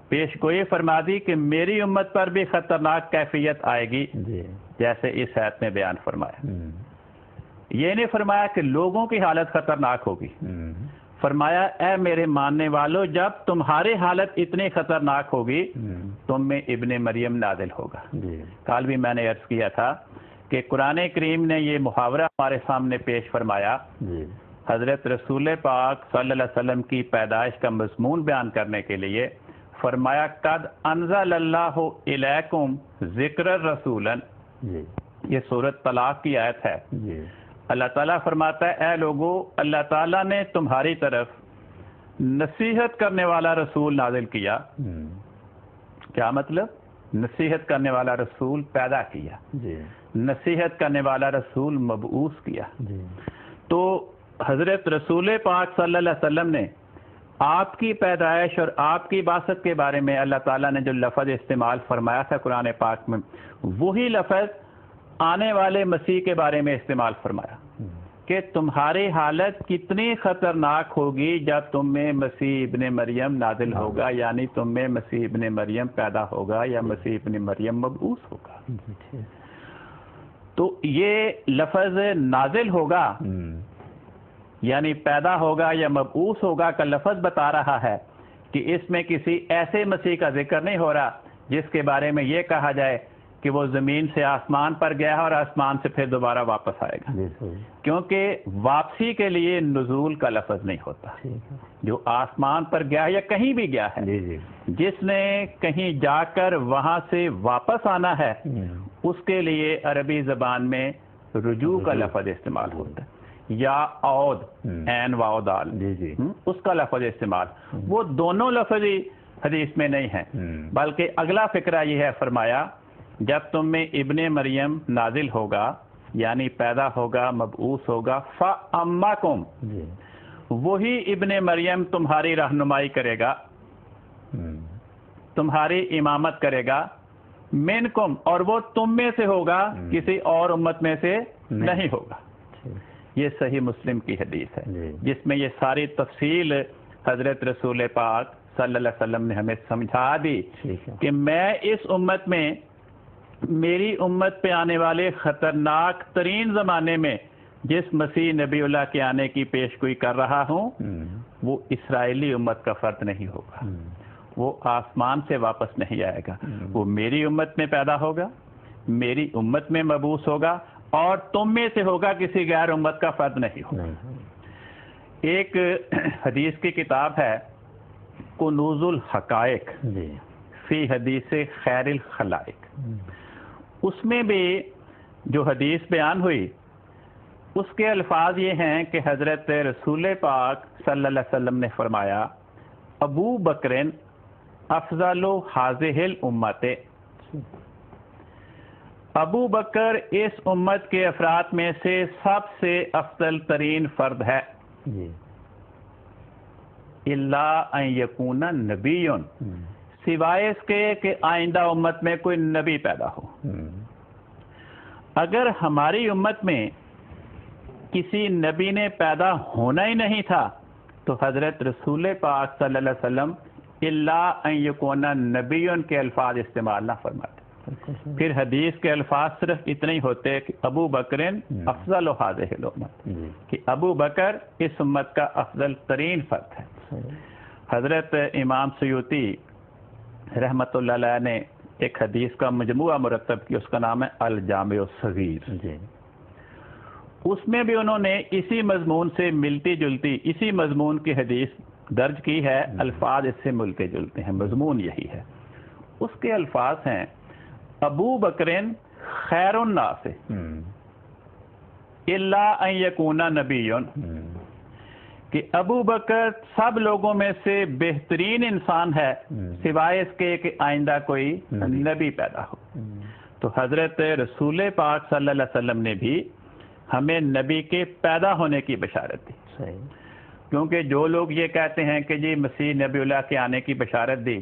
پیش گوئی فرما دی کہ میری امت پر بھی خطرناک کیفیت آئے گی جیسے اس آیت میں بیان فرمایا. یہ نہیں فرمایا کہ لوگوں کی حالت خطرناک ہوگی. فرمایا اے میرے ماننے والو جب تمہاری حالت اتنی خطرناک ہوگی تم میں ابن مریم نازل ہوگا. کل بھی میں نے عرض کیا تھا کہ قرآن کریم نے یہ محاورہ ہمارے سامنے پیش فرمایا حضرت رسول پاک صلی اللہ علیہ وسلم کی پیدائش کا مضمون بیان کرنے کے لیے. فرمایا قد انزل اللہ الیکم ذکر الرسولا. یہ سورۃ طلاق کی آیت ہے. اللہ تعالیٰ فرماتا ہے اے لوگو اللہ تعالیٰ نے تمہاری طرف نصیحت کرنے والا رسول نازل کیا. کیا مطلب؟ نصیحت کرنے والا رسول پیدا کیا, نصیحت کرنے والا رسول مبعوث کیا. تو حضرت رسول پاک صلی اللہ علیہ وسلم نے آپ کی پیدائش اور آپ کی بعثت کے بارے میں اللہ تعالیٰ نے جو لفظ استعمال فرمایا تھا قرآن پاک میں, وہی لفظ آنے والے مسیح کے بارے میں استعمال فرمایا کہ تمہاری حالت کتنی خطرناک ہوگی جب تم میں مسیح ابن مریم نازل ہوگا, یعنی تم میں مسیح ابن مریم پیدا ہوگا یا مسیح ابن مریم مبعوث ہوگا. تو یہ لفظ نازل ہوگا یعنی پیدا ہوگا یا مبعوث ہوگا کا لفظ بتا رہا ہے کہ اس میں کسی ایسے مسیح کا ذکر نہیں ہو رہا جس کے بارے میں یہ کہا جائے کہ وہ زمین سے آسمان پر گیا اور آسمان سے پھر دوبارہ واپس آئے گا, کیونکہ واپسی کے لیے نزول کا لفظ نہیں ہوتا. جو آسمان پر گیا یا کہیں بھی گیا ہے, جس نے کہیں جا کر وہاں سے واپس آنا ہے, اس کے لیے عربی زبان میں رجوع کا لفظ استعمال ہوتا ہے, یا عود عین واو دال اس کا لفظ استعمال. وہ دونوں لفظ حدیث میں نہیں ہیں, بلکہ اگلا فقرہ یہ ہے فرمایا جب تم میں ابن مریم نازل ہوگا یعنی پیدا ہوگا مبعوث ہوگا فَأَمَّكُمْ وہی ابن مریم تمہاری رہنمائی کرے گا, تمہاری امامت کرے گا. منکم اور وہ تم میں سے ہوگا, کسی اور امت میں سے نہیں ہوگا. یہ صحیح مسلم کی حدیث ہے جس میں یہ ساری تفصیل حضرت رسول پاک صلی اللہ علیہ وسلم نے ہمیں سمجھا دی کہ میں اس امت میں میری امت پہ آنے والے خطرناک ترین زمانے میں جس مسیح نبی اللہ کے آنے کی پیشگوئی کر رہا ہوں وہ اسرائیلی امت کا فرد نہیں ہوگا, وہ آسمان سے واپس نہیں آئے گا, وہ میری امت میں پیدا ہوگا, میری امت میں مبعوث ہوگا اور تم میں سے ہوگا, کسی غیر امت کا فرد نہیں ہوگا. ایک حدیث کی کتاب ہے کنوز الحقائق فی حدیث خیر الخلائق, اس میں بھی جو حدیث بیان ہوئی اس کے الفاظ یہ ہیں کہ حضرت رسول پاک صلی اللہ علیہ وسلم نے فرمایا ابو بکر افضل هذه الامت, ابو بکر اس امت کے افراد میں سے سب سے افضل ترین فرد ہے. الا ان یکون نبی, سوائے اس کے کہ آئندہ امت میں کوئی نبی پیدا ہو. اگر ہماری امت میں کسی نبی نے پیدا ہونا ہی نہیں تھا تو حضرت رسول پاک صلی اللہ علیہ وسلم الا ان یکون نبی کے الفاظ استعمال نہ فرماتے. پھر حدیث کے الفاظ صرف اتنے ہی ہوتے کہ ابو بکر افضل هذه الامت, کہ ابو بکر اس امت کا افضل ترین فرد ہے. حضرت امام سیوطی رحمت اللہ علیہ نے ایک حدیث کا مجموعہ مرتب کیا, اس کا نام ہے الجامع الصغیر. اس میں بھی انہوں نے اسی مضمون سے ملتی جلتی اسی مضمون کی حدیث درج کی ہے, الفاظ اس سے ملتے جلتے ہیں, مضمون یہی ہے. اس کے الفاظ ہیں ابو بکر خیر الناس الا ان یکون نبی, کہ ابو بکر سب لوگوں میں سے بہترین انسان ہے سوائے اس کے کہ آئندہ کوئی نبی پیدا ہو. تو حضرت رسول پاک صلی اللہ علیہ وسلم نے بھی ہمیں نبی کے پیدا ہونے کی بشارت دی. کیونکہ جو لوگ یہ کہتے ہیں کہ جی مسیح نبی اللہ کے آنے کی بشارت دی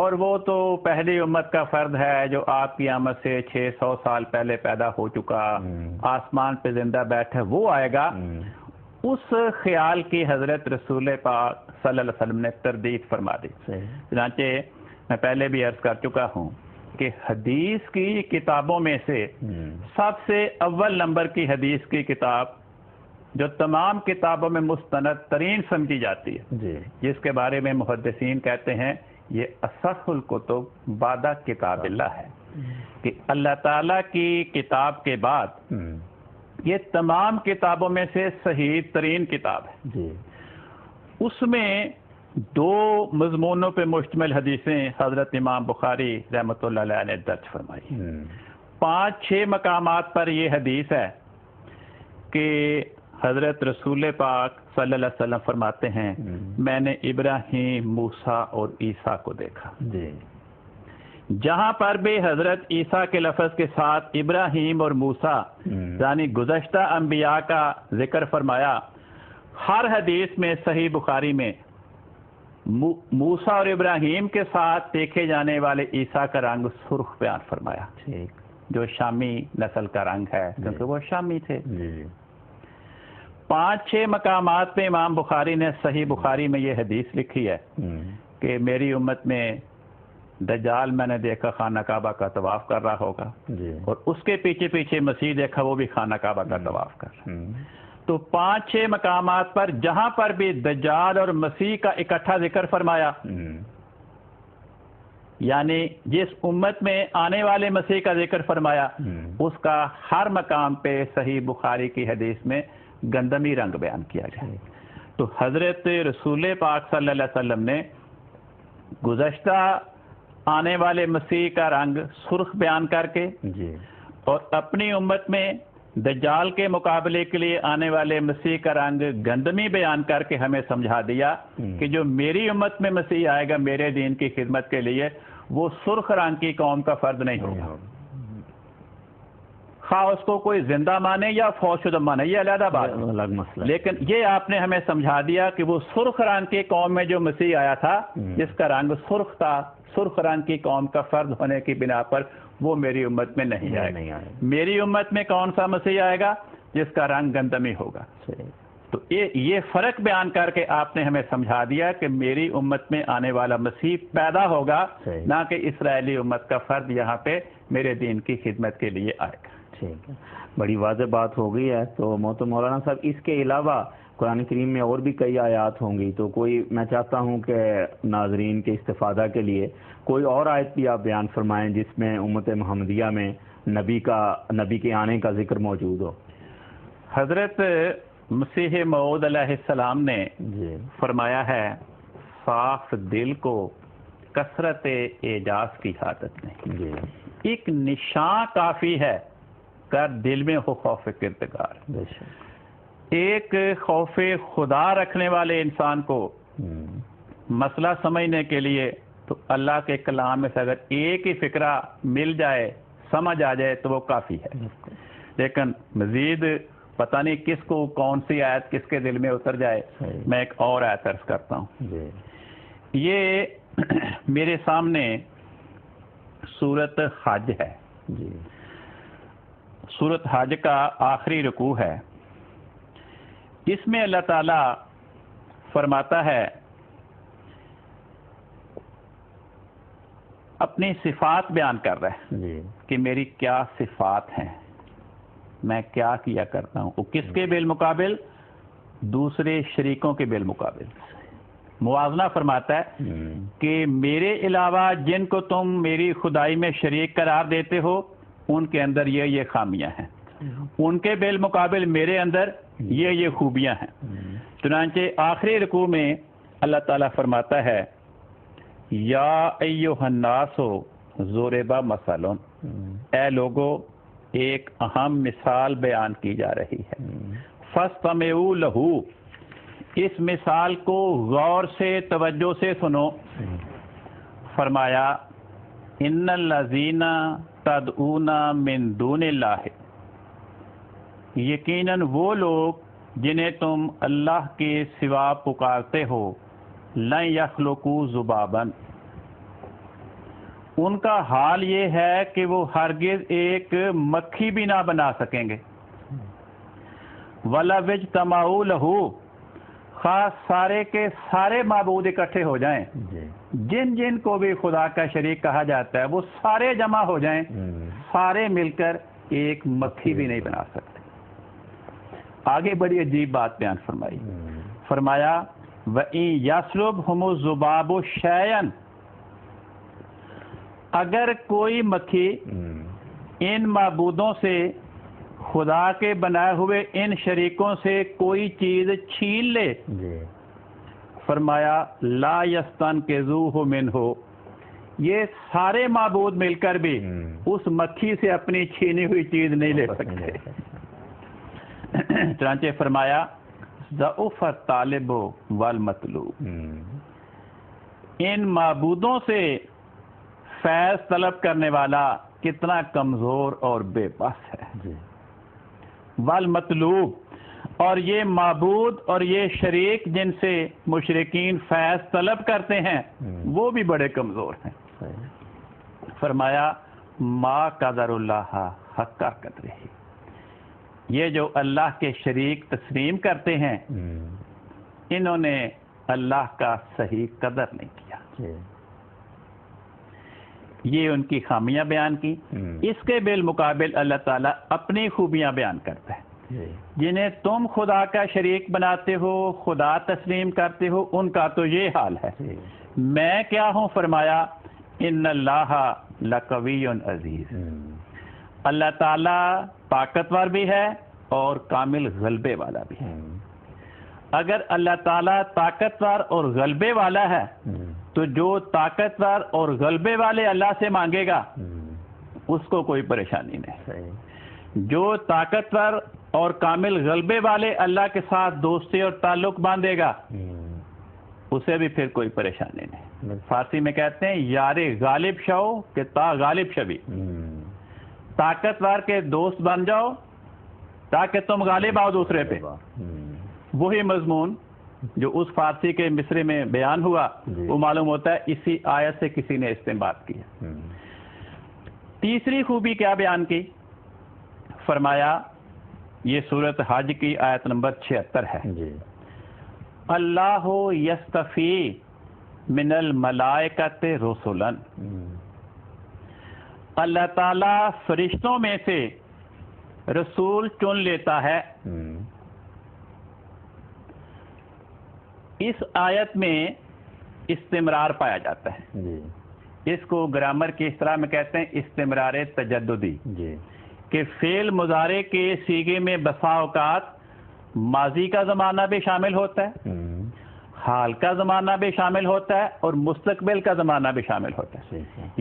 اور وہ تو پہلی امت کا فرد ہے جو آپ کی آمد سے 600 سال پہلے پیدا ہو چکا, آسمان پہ زندہ بیٹھا, وہ آئے گا, اس خیال کی حضرت رسول پاک صلی اللہ علیہ وسلم نے تردید فرما دی. چنانچہ میں پہلے بھی عرض کر چکا ہوں کہ حدیث کی کتابوں میں سے سب سے اول نمبر کی حدیث کی کتاب جو تمام کتابوں میں مستند ترین سمجھی جاتی ہے، جس کے بارے میں محدثین کہتے ہیں یہ اصح الکتب بعد کتاب اللہ ہے، کہ اللہ تعالیٰ کی کتاب کے بعد یہ تمام کتابوں میں سے صحیح ترین کتاب ہے۔ اس میں 2 مضمونوں پہ مشتمل حدیثیں حضرت امام بخاری رحمۃ اللہ علیہ نے درج فرمائی۔ 5-6 مقامات پر یہ حدیث ہے کہ حضرت رسول پاک صلی اللہ علیہ وسلم فرماتے ہیں میں نے ابراہیم، موسیٰ اور عیسیٰ کو دیکھا۔ جہاں پر بھی حضرت عیسیٰ کے لفظ کے ساتھ ابراہیم اور موسیٰ یعنی گزشتہ انبیاء کا ذکر فرمایا، ہر حدیث میں صحیح بخاری میں موسیٰ اور ابراہیم کے ساتھ دیکھے جانے والے عیسیٰ کا رنگ سرخ بیان فرمایا، جو شامی نسل کا رنگ ہے کیونکہ وہ شامی تھے۔ 5-6 مقامات پہ امام بخاری نے صحیح بخاری میں یہ حدیث لکھی ہے کہ میری امت میں دجال میں نے دیکھا خانہ کعبہ کا طواف کر رہا ہوگا، اور اس کے پیچھے پیچھے مسیح دیکھا وہ بھی خانہ کعبہ کا طواف کر رہا ہے۔ تو 5-6 مقامات پر جہاں پر بھی دجال اور مسیح کا اکٹھا ذکر فرمایا، یعنی جس امت میں آنے والے مسیح کا ذکر فرمایا، اس کا ہر مقام پہ صحیح بخاری کی حدیث میں گندمی رنگ بیان کیا جائے۔ تو حضرت رسول پاک صلی اللہ علیہ وسلم نے گزشتہ آنے والے مسیح کا رنگ سرخ بیان کر کے اور اپنی امت میں دجال کے مقابلے کے لیے آنے والے مسیح کا رنگ گندمی بیان کر کے ہمیں سمجھا دیا کہ جو میری امت میں مسیح آئے گا میرے دین کی خدمت کے لیے، وہ سرخ رنگ کی قوم کا فرد نہیں ہوگا، خواہ اس کو کوئی زندہ مانے یا فوت شدہ مانے، یہ علیحدہ بات ہے، الگ مسئلہ۔ لیکن یہ آپ نے ہمیں سمجھا دیا کہ وہ سرخ رنگ کی قوم میں جو مسیح آیا تھا جس کا رنگ سرخ تھا، سرخ رنگ کی قوم کا فرد ہونے کی بنا پر وہ میری امت میں نہیں آئے گا۔ میری امت میں کون سا مسیح آئے گا؟ جس کا رنگ گندمی ہوگا۔ تو یہ فرق بیان کر کے آپ نے ہمیں سمجھا دیا کہ میری امت میں آنے والا مسیح پیدا ہوگا، نہ کہ اسرائیلی امت کا فرد یہاں پہ میرے دین کی خدمت کے لیے آئے گا۔ ٹھیک ہے، بڑی واضح بات ہو گئی ہے۔ تو محترم مولانا صاحب، اس کے علاوہ قرآن کریم میں اور بھی کئی آیات ہوں گی، تو کوئی میں چاہتا ہوں کہ ناظرین کے استفادہ کے لیے کوئی اور آیت بھی آپ بیان فرمائیں جس میں امت محمدیہ میں نبی کے آنے کا ذکر موجود ہو۔ حضرت مسیح موعود علیہ السلام نے فرمایا ہے صاف دل کو کثرت اعجاز کی حاجت نہیں، ایک نشان کافی ہے کر دل میں ہو خوف کردگار۔ ایک خوف خدا رکھنے والے انسان کو مسئلہ سمجھنے کے لیے تو اللہ کے کلام میں سے اگر ایک ہی فکرہ مل جائے، سمجھ آ جائے تو وہ کافی ہے، لیکن مزید پتہ نہیں کس کو کون سی آیت کس کے دل میں اتر جائے۔ میں ایک اور آیت عرض کرتا ہوں، یہ میرے سامنے سورت حج ہے، سورت حج کا آخری رکوع ہے۔ اس میں اللہ تعالیٰ فرماتا ہے اپنی صفات بیان کر رہا ہے کہ میری کیا صفات ہیں، میں کیا کیا کرتا ہوں، وہ کس کے بالمقابل؟ دوسرے شریکوں کے بالمقابل موازنہ فرماتا ہے کہ میرے علاوہ جن کو تم میری خدائی میں شریک قرار دیتے ہو ان کے اندر یہ خامیاں ہیں، ان کے بالمقابل میرے اندر یہ خوبیاں ہیں۔ چنانچہ آخری رکوع میں اللہ تعالیٰ فرماتا ہے یا ایھا الناس ضرب مثل، اے لوگو ایک اہم مثال بیان کی جا رہی ہے، فاستمعوا لہ، اس مثال کو غور سے توجہ سے سنو۔ فرمایا ان الذین تدعون من دون اللہ، یقیناً وہ لوگ جنہیں تم اللہ کے سوا پکارتے ہو، لن یخلقوا ذبابا، ان کا حال یہ ہے کہ وہ ہرگز ایک مکھی بھی نہ بنا سکیں گے، وَلَوِ اجْتَمَعُوا لَهُ، خاص سارے کے سارے معبود اکٹھے ہو جائیں، جن جن کو بھی خدا کا شریک کہا جاتا ہے وہ سارے جمع ہو جائیں، سارے مل کر ایک مکھی بھی نہیں بنا سکتے۔ آگے بڑی عجیب بات بیان فرمائی، فرمایا وَإِن يَسْلُبْهُمُ الذُّبَابُ شَيْئًا، اگر کوئی مکھی ان معبودوں سے، خدا کے بنائے ہوئے ان شریکوں سے کوئی چیز چھین لے، فرمایا لا یستنقذوہ منہ، یہ سارے معبود مل کر بھی اس مکھی سے اپنی چھینی ہوئی چیز نہیں لے سکتے۔ چنانچہ فرمایا ضعف الطالب والمطلوب، ان معبودوں سے فیض طلب کرنے والا کتنا کمزور اور بے بس ہے، والمطلوب، اور یہ معبود اور یہ شریک جن سے مشرکین فیض طلب کرتے ہیں وہ بھی بڑے کمزور ہیں۔ فرمایا ما قدر اللہ حق قدرہ، یہ جو اللہ کے شریک تسلیم کرتے ہیں انہوں نے اللہ کا صحیح قدر نہیں کیا، یہ ان کی خامیاں بیان کی۔ اس کے بالمقابل اللہ تعالیٰ اپنی خوبیاں بیان کرتا ہے، جنہیں تم خدا کا شریک بناتے ہو، خدا تسلیم کرتے ہو، ان کا تو یہ حال ہے، میں کیا ہوں؟ فرمایا ان اللہ لقوی عزیز، اللہ تعالیٰ طاقتور بھی ہے اور کامل غلبے والا بھی ہے۔ اگر اللہ تعالیٰ طاقتور اور غلبے والا ہے تو جو طاقتور اور غلبے والے اللہ سے مانگے گا اس کو کوئی پریشانی نہیں، جو طاقتور اور کامل غلبے والے اللہ کے ساتھ دوستی اور تعلق باندھے گا اسے بھی پھر کوئی پریشانی نہیں۔ فارسی میں کہتے ہیں یار غالب شو کہ تا غالب شوی، طاقتور کے دوست بن جاؤ تاکہ تم غالب آؤ دوسرے پہ۔ وہی مضمون جو اس فارسی کے مصرے میں بیان ہوا وہ معلوم ہوتا ہے اسی آیت سے کسی نے استنباط کیا۔ تیسری خوبی کیا بیان کی؟ فرمایا یہ سورۃ حج کی آیت نمبر 76 ہے، اللہ یستفی من الملائکۃ رسلا، اللہ تعالیٰ فرشتوں میں سے رسول چن لیتا ہے۔ اس آیت میں استمرار پایا جاتا ہے، اس کو گرامر کی اصطلاح میں کہتے ہیں استمرار تجددی، کہ فعل مضارع کے صیغے میں بسا اوقات ماضی کا زمانہ بھی شامل ہوتا ہے، حال کا زمانہ بھی شامل ہوتا ہے اور مستقبل کا زمانہ بھی شامل ہوتا ہے،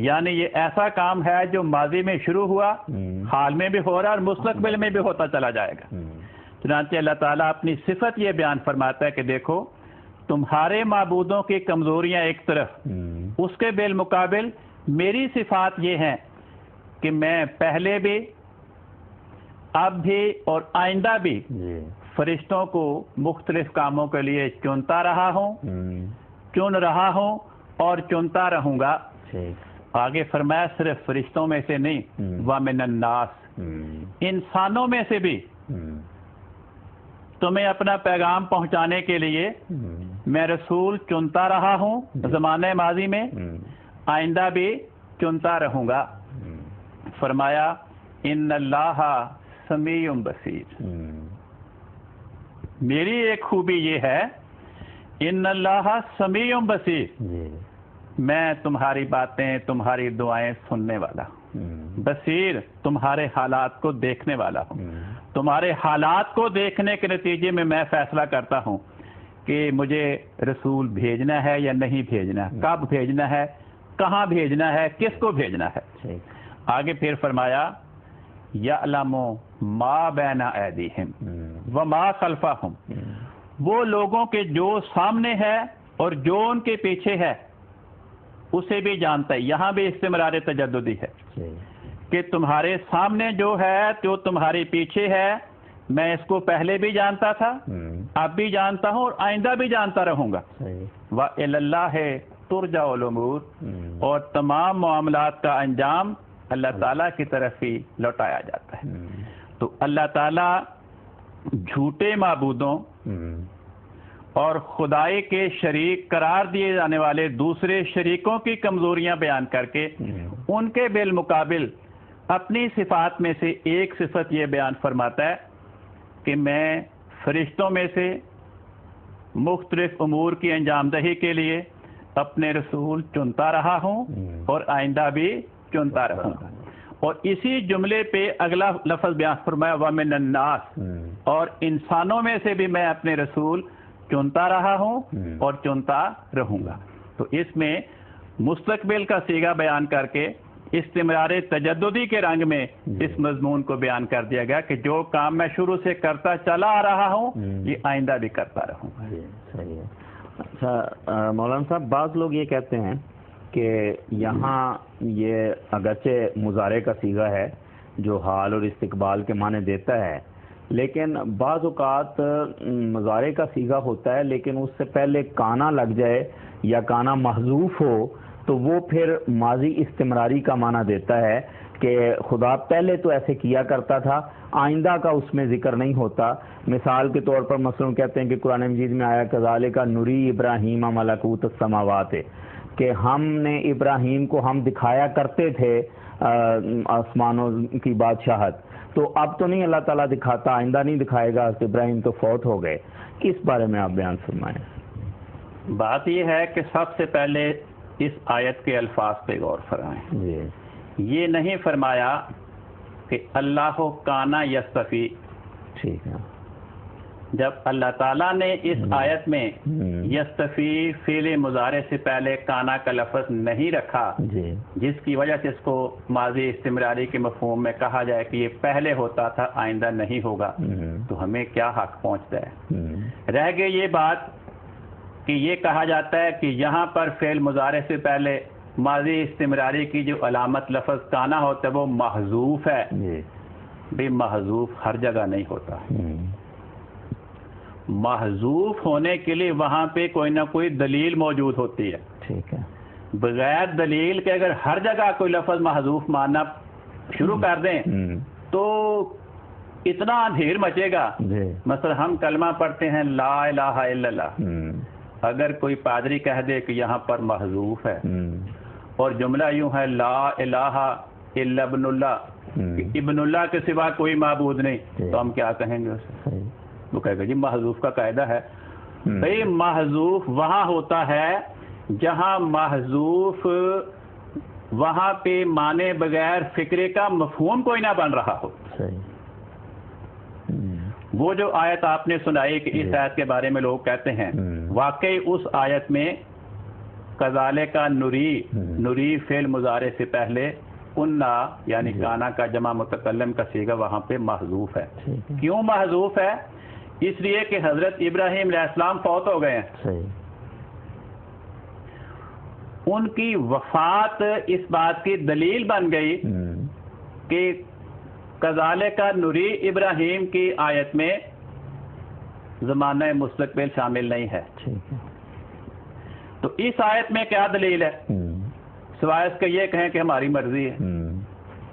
یعنی یہ ایسا کام ہے جو ماضی میں شروع ہوا، حال میں بھی ہو رہا ہے اور مستقبل میں بھی ہوتا چلا جائے گا۔ چنانچہ اللہ تعالیٰ اپنی صفت یہ بیان فرماتا ہے کہ دیکھو تمہارے معبودوں کی کمزوریاں ایک طرف، اس کے بالمقابل میری صفات یہ ہیں کہ میں پہلے بھی، اب بھی اور آئندہ بھی فرشتوں کو مختلف کاموں کے لیے چنتا رہا ہوں، چن رہا ہوں اور چنتا رہوں گا۔ آگے فرمایا صرف فرشتوں میں سے نہیں، وَمِنَ النَّاسِ، انسانوں میں سے بھی تمہیں اپنا پیغام پہنچانے کے لیے میں رسول چنتا رہا ہوں، زمانہ ماضی میں، آئندہ بھی چنتا رہوں گا۔ فرمایا ان اللہ سمیع بصیر، میری ایک خوبی یہ ہے ان اللہ سمیع بصیر، میں تمہاری باتیں تمہاری دعائیں سننے والا ہوں، بصیر تمہارے حالات کو دیکھنے والا ہوں، تمہارے حالات کو دیکھنے کے نتیجے میں میں فیصلہ کرتا ہوں کہ مجھے رسول بھیجنا ہے یا نہیں بھیجنا، کب بھیجنا ہے، کہاں بھیجنا ہے، کس کو بھیجنا ہے۔ آگے پھر فرمایا یعلم ما بین ایدیہم وما خلفہم، وہ لوگوں کے جو سامنے ہے اور جو ان کے پیچھے ہے اسے بھی جانتا ہے۔ یہاں بھی استمرار تجددی ہے کہ تمہارے سامنے جو ہے، جو تمہارے پیچھے ہے، میں اس کو پہلے بھی جانتا تھا، اب بھی جانتا ہوں اور آئندہ بھی جانتا رہوں گا۔ وَإِلَى اللَّهِ تُرْجَعُ الْأُمُورُ، اور تمام معاملات کا انجام اللہ تعالیٰ کی طرف ہی لوٹایا جاتا ہے۔ تو اللہ تعالیٰ جھوٹے معبودوں اور خدائی کے شریک قرار دیے جانے والے دوسرے شریکوں کی کمزوریاں بیان کر کے ان کے بالمقابل اپنی صفات میں سے ایک صفت یہ بیان فرماتا ہے کہ میں فرشتوں میں سے مختلف امور کی انجام دہی کے لیے اپنے رسول چنتا رہا ہوں اور آئندہ بھی چنتا رہوں گا. اور اسی جملے پہ اگلا لفظ بیان فرمایا وَمِنَ النَّاسِ، اور انسانوں میں سے بھی میں اپنے رسول چنتا رہا ہوں اور چنتا رہوں گا. تو اس میں مستقبل کا صیغہ بیان کر کے استمرار تجددی کے رنگ میں اس مضمون کو بیان کر دیا گیا کہ جو کام میں شروع سے کرتا چلا آ رہا ہوں یہ آئندہ بھی کرتا رہوں گا. صحیح ہے. اچھا مولانا صاحب، بعض لوگ یہ کہتے ہیں کہ یہاں یہ اگرچہ مضارع کا صیغہ ہے جو حال اور استقبال کے معنی دیتا ہے، لیکن بعض اوقات مضارع کا صیغہ ہوتا ہے لیکن اس سے پہلے کانا لگ جائے یا کانا محذوف ہو تو وہ پھر ماضی استمراری کا معنی دیتا ہے کہ خدا پہلے تو ایسے کیا کرتا تھا، آئندہ کا اس میں ذکر نہیں ہوتا. مثال کے طور پر مثلا کہتے ہیں کہ قرآن مجید میں آیا کذالک نری ابراہیم ملکوت السماوات، کہ ہم نے ابراہیم کو ہم دکھایا کرتے تھے آسمانوں کی بادشاہت، تو اب تو نہیں اللہ تعالیٰ دکھاتا، آئندہ نہیں دکھائے گا، ابراہیم تو فوت ہو گئے. اس بارے میں آپ بیان فرمائیں. بات یہ ہے کہ سب سے پہلے اس آیت کے الفاظ پہ غور فرمائیں. یہ نہیں فرمایا کہ اللہ کانا یستفی. ٹھیک ہے. جب اللہ تعالیٰ نے اس آیت میں یستفی فعل مضارع سے پہلے کانا کا لفظ نہیں رکھا، جس کی وجہ سے اس کو ماضی استمراری کے مفہوم میں کہا جائے کہ یہ پہلے ہوتا تھا آئندہ نہیں ہوگا، تو ہمیں کیا حق پہنچتا ہے؟ رہ گئی یہ بات کہ یہ کہا جاتا ہے کہ یہاں پر فعل مضارع سے پہلے ماضی استمراری کی جو علامت لفظ کانا ہوتا ہے وہ محذوف ہے. بھی محذوف ہر جگہ نہیں ہوتا. محذوف ہونے کے لیے وہاں پہ کوئی نہ کوئی دلیل موجود ہوتی ہے. ٹھیک ہے. بغیر دلیل کے اگر ہر جگہ کوئی لفظ محذوف ماننا شروع کر دیں تو اتنا اندھیر مچے گا. مثلا ہم کلمہ پڑھتے ہیں لا الہ الا اللہ، اگر کوئی پادری کہہ دے کہ یہاں پر محذوف ہے اور جملہ یوں ہے لا الہ الا ابن اللہ، ابن اللہ کے سوا کوئی معبود نہیں، تو ہم کیا کہیں گے اسے؟ وہ کہے گا جی محذوف کا قاعدہ ہے. بھئی محذوف وہاں ہوتا ہے جہاں محذوف وہاں پہ مانے بغیر فکرے کا مفہوم کوئی نہ بن رہا ہو. وہ جو آیت آپ نے سنائی کہ اس آیت کے بارے میں لوگ کہتے ہیں، واقعی اس آیت میں کذالک نری فعل مضارع سے پہلے انا یعنی کانا کا جمع متکلم کا صیغہ وہاں پہ محذوف ہے. کیوں محذوف ہے؟ اس لیے کہ حضرت ابراہیم علیہ السلام فوت ہو گئے ہیں. ان کی وفات اس بات کی دلیل بن گئی کہ کذالک نری ابراہیم کی آیت میں زمانہ مستقبل شامل نہیں ہے. تو اس آیت میں کیا دلیل ہے؟ سوائے اس کے یہ کہیں کہ ہماری مرضی ہے،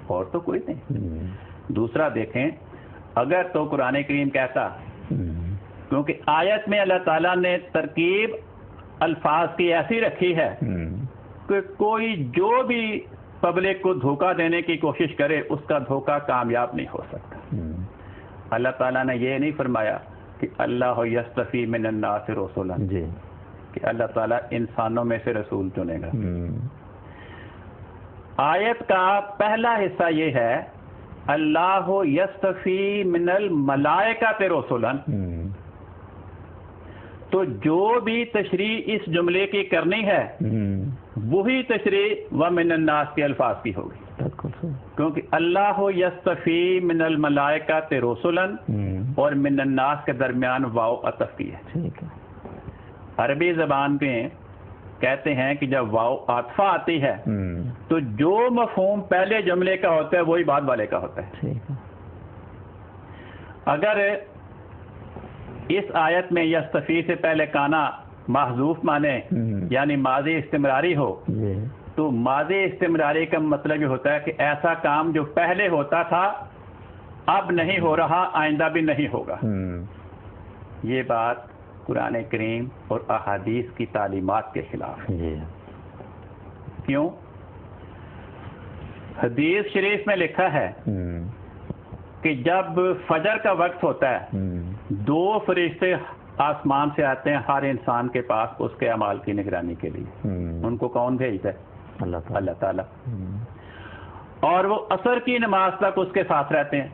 اور تو کوئی نہیں. دوسرا دیکھیں، اگر تو قرآن کریم کہتا، کیونکہ آیت میں اللہ تعالیٰ نے ترکیب الفاظ کی ایسی رکھی ہے کہ کوئی جو بھی پبلک کو دھوکہ دینے کی کوشش کرے اس کا دھوکہ کامیاب نہیں ہو سکتا. اللہ تعالیٰ نے یہ نہیں فرمایا کہ اللہ یستفی من الناس رسولا، کہ اللہ تعالیٰ انسانوں میں سے رسول چنے گا. آیت کا پہلا حصہ یہ ہے اللہ یستفی من الملائکۃ رسولا، تو جو بھی تشریح اس جملے کی کرنی ہے وہی تشریح ومن الناس کے الفاظ کی ہوگی، کیونکہ اللہ یستفی من الملائکۃ رسولا اور من الناس کے درمیان واو عطف کی ہے. عربی زبان میں کہتے ہیں کہ جب واو عاطفہ آتی ہے تو جو مفہوم پہلے جملے کا ہوتا ہے وہی بعد والے کا ہوتا ہے. اگر اس آیت میں یستفی سے پہلے کانا محذوف مانے یعنی ماضی استمراری ہو تو ماضی استمراری کا مطلب یہ ہوتا ہے کہ ایسا کام جو پہلے ہوتا تھا اب نہیں ہو رہا، آئندہ بھی نہیں ہوگا. یہ بات قرآن کریم اور احادیث کی تعلیمات کے خلاف. کیوں؟ حدیث شریف میں لکھا ہے کہ جب فجر کا وقت ہوتا ہے 2 فرشتے آسمان سے آتے ہیں ہر انسان کے پاس اس کے اعمال کی نگرانی کے لیے. ان کو کون بھیجتا ہے؟ اللہ تعالیٰ. اور وہ عصر کی نماز تک اس کے ساتھ رہتے ہیں.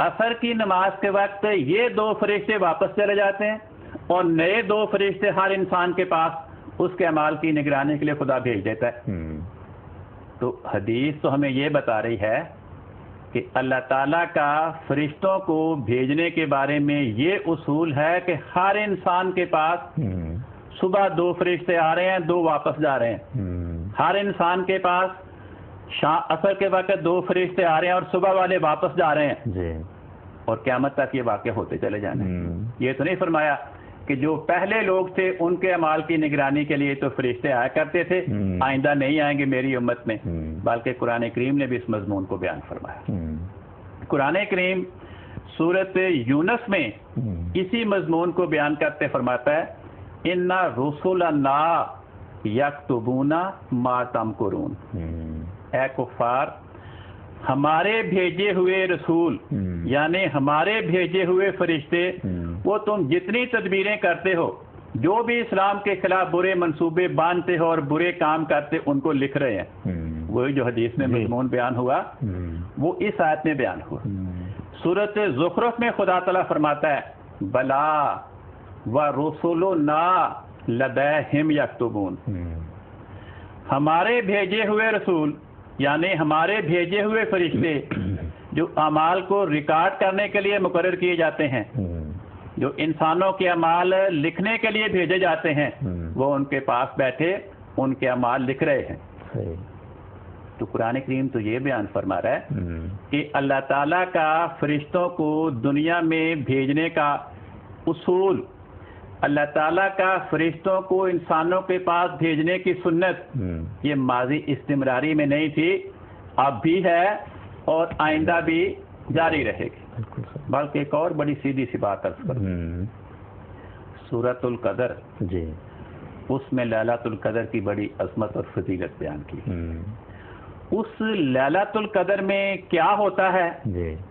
عصر کی نماز کے وقت یہ 2 فرشتے واپس چلے جاتے ہیں اور نئے 2 فرشتے ہر انسان کے پاس اس کے اعمال کی نگرانی کے لیے خدا بھیج دیتا ہے. تو حدیث تو ہمیں یہ بتا رہی ہے کہ اللہ تعالیٰ کا فرشتوں کو بھیجنے کے بارے میں یہ اصول ہے کہ ہر انسان کے پاس صبح 2 فرشتے آ رہے ہیں، 2 واپس جا رہے ہیں. ہر انسان کے پاس عصر کے وقت 2 فرشتے آ رہے ہیں اور صبح والے واپس جا رہے ہیں. اور قیامت تک یہ واقع ہوتے چلے جانے. یہ تو نہیں فرمایا کہ جو پہلے لوگ تھے ان کے اعمال کی نگرانی کے لیے تو فرشتے آیا کرتے تھے، آئندہ نہیں آئیں گے میری امت میں، بلکہ قرآن کریم نے بھی اس مضمون کو بیان فرمایا. قرآن کریم سورۃ یونس میں اسی مضمون کو بیان کرتے فرماتا ہے اِنَّ رُسُلَنَا یکتبون ما تمکرون. اے کفار، ہمارے بھیجے ہوئے رسول یعنی ہمارے بھیجے ہوئے فرشتے وہ تم جتنی تدبیریں کرتے ہو، جو بھی اسلام کے خلاف برے منصوبے باندھتے ہو اور برے کام کرتے ان کو لکھ رہے ہیں. وہی جو حدیث میں مضمون بیان ہوا وہ اس آیت میں بیان ہوا. سورۃ زخرف میں خدا تعالیٰ فرماتا ہے بلا وَرُسُلُنَا لَدَيْهِمْ یکتبون. ہمارے بھیجے ہوئے رسول یعنی ہمارے بھیجے ہوئے فرشتے جو اعمال کو ریکارڈ کرنے کے لیے مقرر کیے جاتے ہیں، جو انسانوں کے اعمال لکھنے کے لیے بھیجے جاتے ہیں، وہ ان کے پاس بیٹھے ان کے اعمال لکھ رہے ہیں. تو قرآن کریم تو یہ بیان فرما رہا ہے کہ اللہ تعالیٰ کا فرشتوں کو دنیا میں بھیجنے کا اصول، اللہ تعالیٰ کا فرشتوں کو انسانوں کے پاس بھیجنے کی سنت یہ ماضی استمراری میں نہیں تھی، اب بھی ہے اور آئندہ بھی جاری رہے گی. بلکہ ایک اور بڑی سیدھی سی بات عرض کروں، سورۃ القدر اس میں لیلۃ القدر کی بڑی عظمت اور فضیلت بیان کی. اس لیلۃ القدر میں کیا ہوتا ہے؟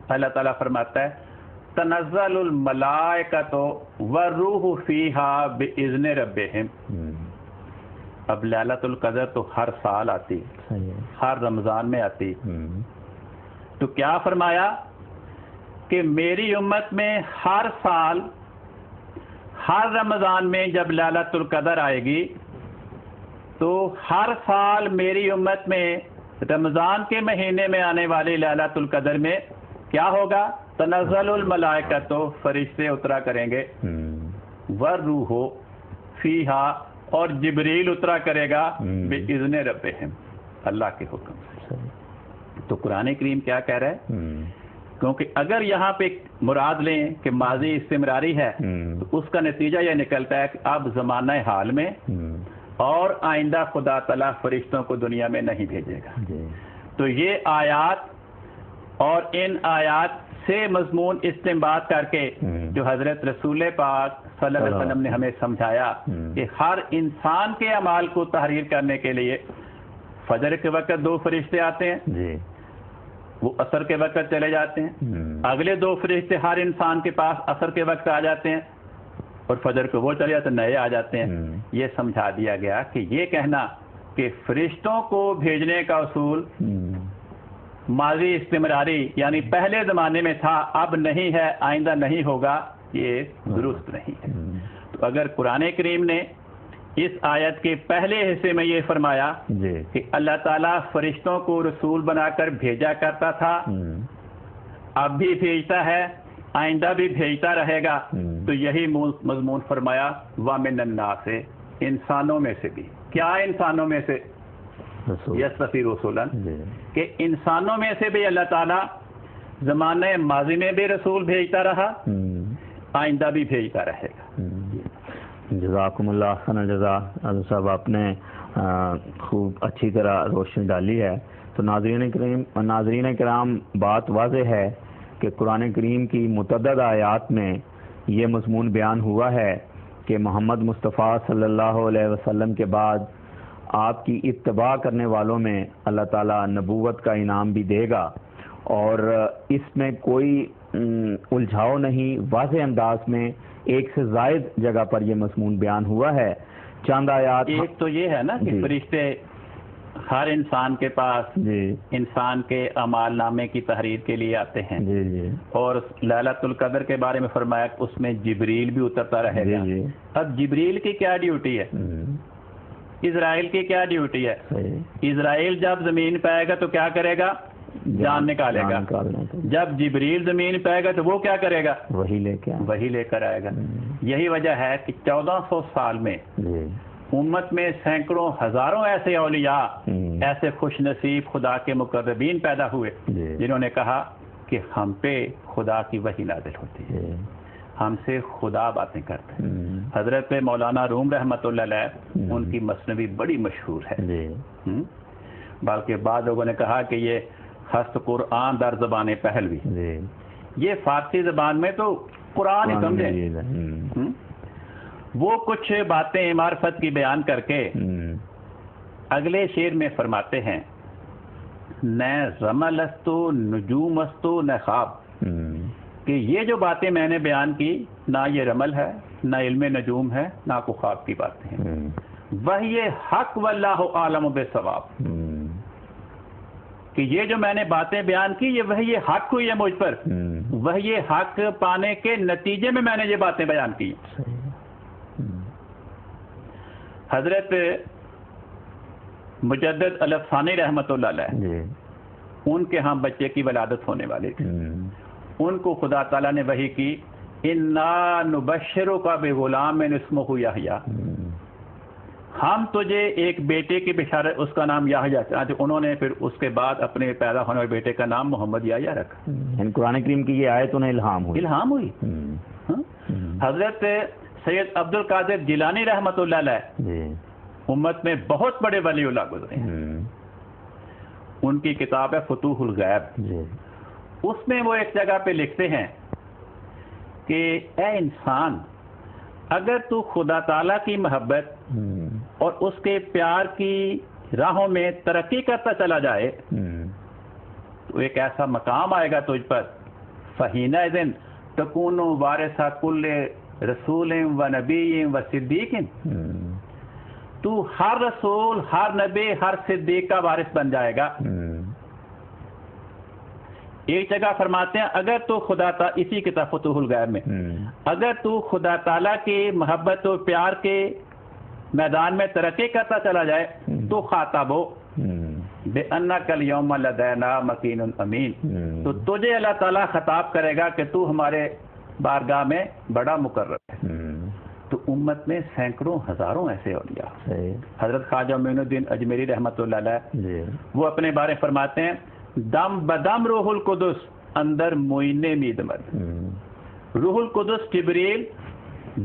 اللہ تعالیٰ فرماتا ہے تنزل الملائکۃ والروح فیہا باذن ربہم. اب لیلۃ القدر تو ہر سال آتی، ہر رمضان میں آتی. تو کیا فرمایا کہ میری امت میں ہر سال ہر رمضان میں جب لیلۃ القدر آئے گی تو ہر سال میری امت میں رمضان کے مہینے میں آنے والی لیلۃ القدر میں کیا ہوگا؟ تنزل الملائکۃ، فرشتے اترا کریں گے، والروح فیہا، اور جبریل اترا کرے گا باذن ربہم، اللہ کے حکم سے. تو قرآن کریم کیا کہہ رہا ہے؟ کیونکہ اگر یہاں پہ مراد لیں کہ ماضی استمراری ہے تو اس کا نتیجہ یہ نکلتا ہے کہ اب زمانہ حال میں اور آئندہ خدا تعالیٰ فرشتوں کو دنیا میں نہیں بھیجے گا. تو یہ آیات اور ان آیات سے مضمون استنباط کر کے جو حضرت رسول پاک صلی اللہ علیہ وسلم نے ہمیں سمجھایا کہ ہر انسان کے اعمال کو تحریر کرنے کے لیے فجر کے وقت 2 فرشتے آتے ہیں، وہ عصر کے وقت چلے جاتے ہیں، اگلے 2 فرشتے ہر انسان کے پاس عصر کے وقت آ جاتے ہیں اور فجر کو وہ چلے جاتے ہیں، نئے آ جاتے ہیں. یہ سمجھا دیا گیا کہ یہ کہنا کہ فرشتوں کو بھیجنے کا اصول ماضی استمراری یعنی پہلے زمانے میں تھا، اب نہیں ہے، آئندہ نہیں ہوگا، یہ درست نہیں ہے. تو اگر قرآن کریم نے اس آیت کے پہلے حصے میں یہ فرمایا کہ اللہ تعالیٰ فرشتوں کو رسول بنا کر بھیجا کرتا تھا، اب بھی بھیجتا ہے، آئندہ بھی بھیجتا رہے گا، تو یہی مضمون فرمایا وَمِنَ النَّاسِ، انسانوں میں سے بھی. کیا انسانوں میں سے؟ یَسْتَفِي رُسُولًا، کہ انسانوں میں سے بھی اللہ تعالیٰ زمانہ ماضی میں بھی رسول بھیجتا رہا، آئندہ بھی بھیجتا رہے گا. جزاکم اللہ احسن الجزا. حضرت صاحب آپ نے خوب اچھی طرح روشنی ڈالی ہے. تو ناظرین کرام، بات واضح ہے کہ قرآن کریم کی متعدد آیات میں یہ مضمون بیان ہوا ہے کہ محمد مصطفیٰ صلی اللہ علیہ وسلم کے بعد آپ کی اتباع کرنے والوں میں اللہ تعالیٰ نبوت کا انعام بھی دے گا، اور اس میں کوئی الجھاؤ نہیں، واضح انداز میں ایک سے زائد جگہ پر یہ مضمون بیان ہوا ہے۔ چند آیات ایک تو یہ ہے نا کہ فرشتے ہر انسان کے پاس انسان کے اعمال نامے کی تحریر کے لیے آتے ہیں، اور لیلۃ القدر کے بارے میں فرمایا کہ اس میں جبریل بھی اترتا رہے گا۔ اب جبریل کی کیا ڈیوٹی ہے، اسرائیل کی کیا ڈیوٹی ہے؟ اسرائیل جب زمین پہ آئے گا تو کیا کرے گا؟ جان نکالے گا۔ جب جبریل زمین پہ آئے گا تو وہ کیا کرے گا؟ وہی لے کر آئے گا۔ یہی وجہ ہے کہ 1400 سال میں امت میں سینکڑوں ہزاروں ایسے اولیاء، ایسے خوش نصیب خدا کے مقربین پیدا ہوئے جنہوں نے کہا کہ ہم پہ خدا کی وحی نازل ہوتی ہے، ہم سے خدا باتیں کرتے ہیں۔ حضرت مولانا روم رحمۃ اللہ علیہ، ان کی مثنوی بڑی مشہور ہے، بلکہ بعض لوگوں نے کہا کہ یہ ہست قرآن در زبان پہلوی، یہ فارسی زبان میں تو قرآن ہی سمجھے۔ وہ کچھ باتیں معرفت کی بیان کر کے اگلے شعر میں فرماتے ہیں، نہ رمل استو نجوم استو نہ خواب، کہ یہ جو باتیں میں نے بیان کی نہ یہ رمل ہے، نہ علم نجوم ہے، نہ کو خواب کی باتیں ہیں، وہی حق واللہ عالم بالصواب، کہ یہ جو میں نے باتیں بیان کی یہ وہی حق ہوئی ہے مجھ پر، وہی حق پانے کے نتیجے میں میں نے یہ باتیں بیان کی۔ حضرت مجدد الفسانی رحمۃ اللہ علیہ، ان کے ہاں بچے کی ولادت ہونے والی تھی، ان کو خدا تعالیٰ نے وحی کی، انا نبشرک بغلام اسمہ یحییٰ، ہم تجھے ایک بیٹے کی بشارت، اس کا نام یحییٰ، انہوں نے پھر اس کے بعد اپنے پیدا ہونے والے بیٹے کا نام محمد یحییٰ رکھا۔ قرآن کریم کی یہ آیت انہیں الہام ہوئی۔ حضرت سید عبد القادر جیلانی رحمۃ اللہ علیہ، امت میں بہت بڑے ولی اللہ گزرے ہیں، ان کی کتاب ہے فتوح الغیب، اس میں وہ ایک جگہ پہ لکھتے ہیں کہ اے انسان، اگر تو خدا تعالیٰ کی محبت اور اس کے پیار کی راہوں میں ترقی کرتا چلا جائے تو ایک ایسا مقام آئے گا تجھ پر، فحینئذ تکون وارث کل رسول و نبی و صدیق، تو ہر رسول، ہر نبی، ہر صدیق کا وارث بن جائے گا۔ ایک جگہ فرماتے ہیں اگر تو خدا تعالیٰ، اسی کتاب فتوح الغیب میں، اگر تو خدا تعالیٰ کی محبت و پیار کے میدان میں ترقی کرتا چلا جائے تو خاطبو بِأَنَّكَ الْيَوْمَ لَدَيْنَا مَكِينٌ أَمِينٌ، تو تجھے اللہ تعالیٰ خطاب کرے گا کہ تو ہمارے بارگاہ میں بڑا مقرر ہے۔ تو امت میں سینکڑوں ہزاروں ایسے اولیاء۔ حضرت خواجہ معین الدین اجمیری رحمۃ اللہ علیہ، وہ اپنے بارے فرماتے ہیں، دم بدم روح القدس اندر معین میدمد، روح القدس جبریل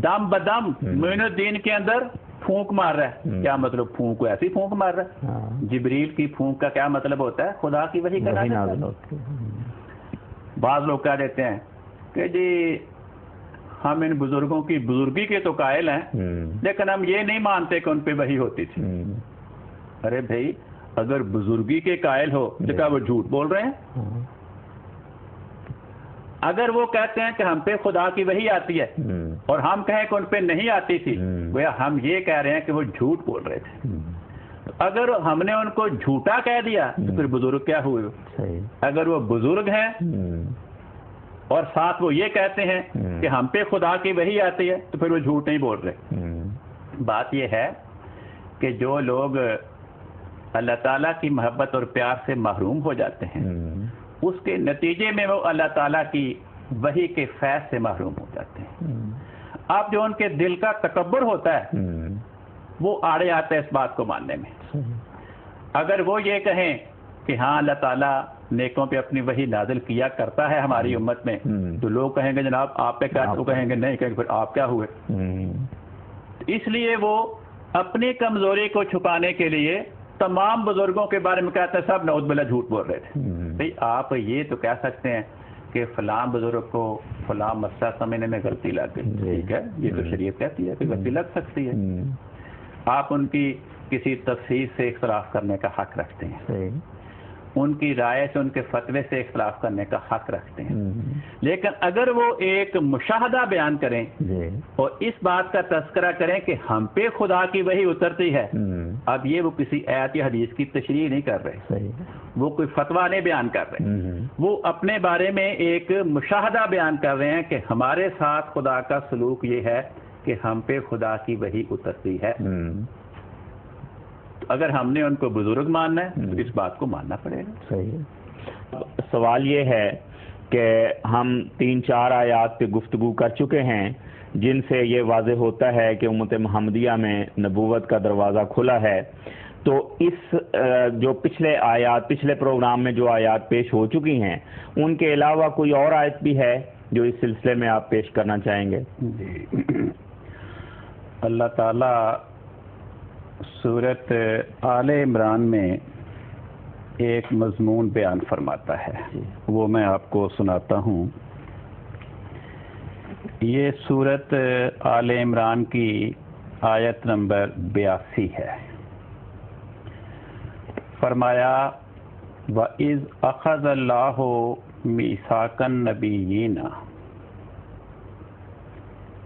دم بدم معین الدین کے اندر پھونک مار رہا ہے۔ کیا مطلب؟ پھونک ایسی پھونک مار رہا ہے۔ جبریل کی پھونک کا کیا مطلب ہوتا ہے؟ خدا کی وحی کا نازل ہوتا ہے۔ بعض لوگ کہہ دیتے ہیں کہ جی ہم ان بزرگوں کی بزرگی کے تو قائل ہیں، لیکن ہم یہ نہیں مانتے کہ ان پہ وحی ہوتی تھی۔ ارے بھائی، اگر بزرگی کے قائل ہو تو کیا وہ جھوٹ بول رہے ہیں؟ اگر وہ کہتے ہیں کہ ہم پہ خدا کی وحی آتی ہے اور ہم کہیں کہ ان پہ نہیں آتی تھی، گویا ہم یہ کہہ رہے ہیں کہ وہ جھوٹ بول رہے تھے۔ اگر ہم نے ان کو جھوٹا کہہ دیا تو پھر بزرگ کیا ہوئے؟ اگر وہ بزرگ ہیں اور ساتھ وہ یہ کہتے ہیں کہ ہم پہ خدا کی وحی آتی ہے تو پھر وہ جھوٹ نہیں بول رہے۔ بات یہ ہے کہ جو لوگ اللہ تعالیٰ کی محبت اور پیار سے محروم ہو جاتے ہیں، اس کے نتیجے میں وہ اللہ تعالیٰ کی وحی کے فیض سے محروم ہو جاتے ہیں۔ اب جو ان کے دل کا تکبر ہوتا ہے وہ آڑے آتا ہے اس بات کو ماننے میں۔ اگر وہ یہ کہیں کہ ہاں اللہ تعالیٰ نیکوں پہ اپنی وحی نازل کیا کرتا ہے ہماری امت میں، تو لوگ کہیں گے جناب آپ پہ کیا، تو کہیں گے نہیں، کہیں گے پھر آپ کیا ہوئے۔ اس لیے وہ اپنی کمزوری کو چھپانے کے لیے تمام بزرگوں کے بارے میں کہتے ہیں سب نعوذ باللہ جھوٹ بول رہے تھے۔ بھئی آپ یہ تو کہہ سکتے ہیں کہ فلاں بزرگ کو فلاں مسئلہ سمجھنے میں غلطی لگ گئی، ٹھیک ہے، یہ تو شریعت کہتی ہے کہ غلطی لگ سکتی ہے، آپ ان کی کسی تفسیر سے اختلاف کرنے کا حق رکھتے ہیں، ان کی رائے سے، ان کے فتوے سے اختلاف کرنے کا حق رکھتے ہیں، لیکن اگر وہ ایک مشاہدہ بیان کریں اور اس بات کا تذکرہ کریں کہ ہم پہ خدا کی وحی اترتی ہے، اب یہ وہ کسی آیت یا حدیث کی تشریح نہیں کر رہے، وہ کوئی فتویٰ نہیں بیان کر رہے، وہ اپنے بارے میں ایک مشاہدہ بیان کر رہے ہیں کہ ہمارے ساتھ خدا کا سلوک یہ ہے کہ ہم پہ خدا کی وحی اترتی ہے۔ اگر ہم نے ان کو بزرگ ماننا ہے تو اس بات کو ماننا پڑے گا۔ صحیح۔ سوال یہ ہے کہ ہم 3-4 آیات پہ گفتگو کر چکے ہیں جن سے یہ واضح ہوتا ہے کہ امت محمدیہ میں نبوت کا دروازہ کھلا ہے، تو اس جو پچھلے پروگرام میں جو آیات پیش ہو چکی ہیں ان کے علاوہ کوئی اور آیت بھی ہے جو اس سلسلے میں آپ پیش کرنا چاہیں گے؟ جی، اللہ تعالیٰ سورت آل عمران میں ایک مضمون بیان فرماتا ہے، وہ میں آپ کو سناتا ہوں۔ یہ سورت آل عمران کی آیت نمبر 82 ہے۔ فرمایا وَإِذْ أَخَذَ اللَّهُ مِيثَاقَ النَّبِيِّينَ،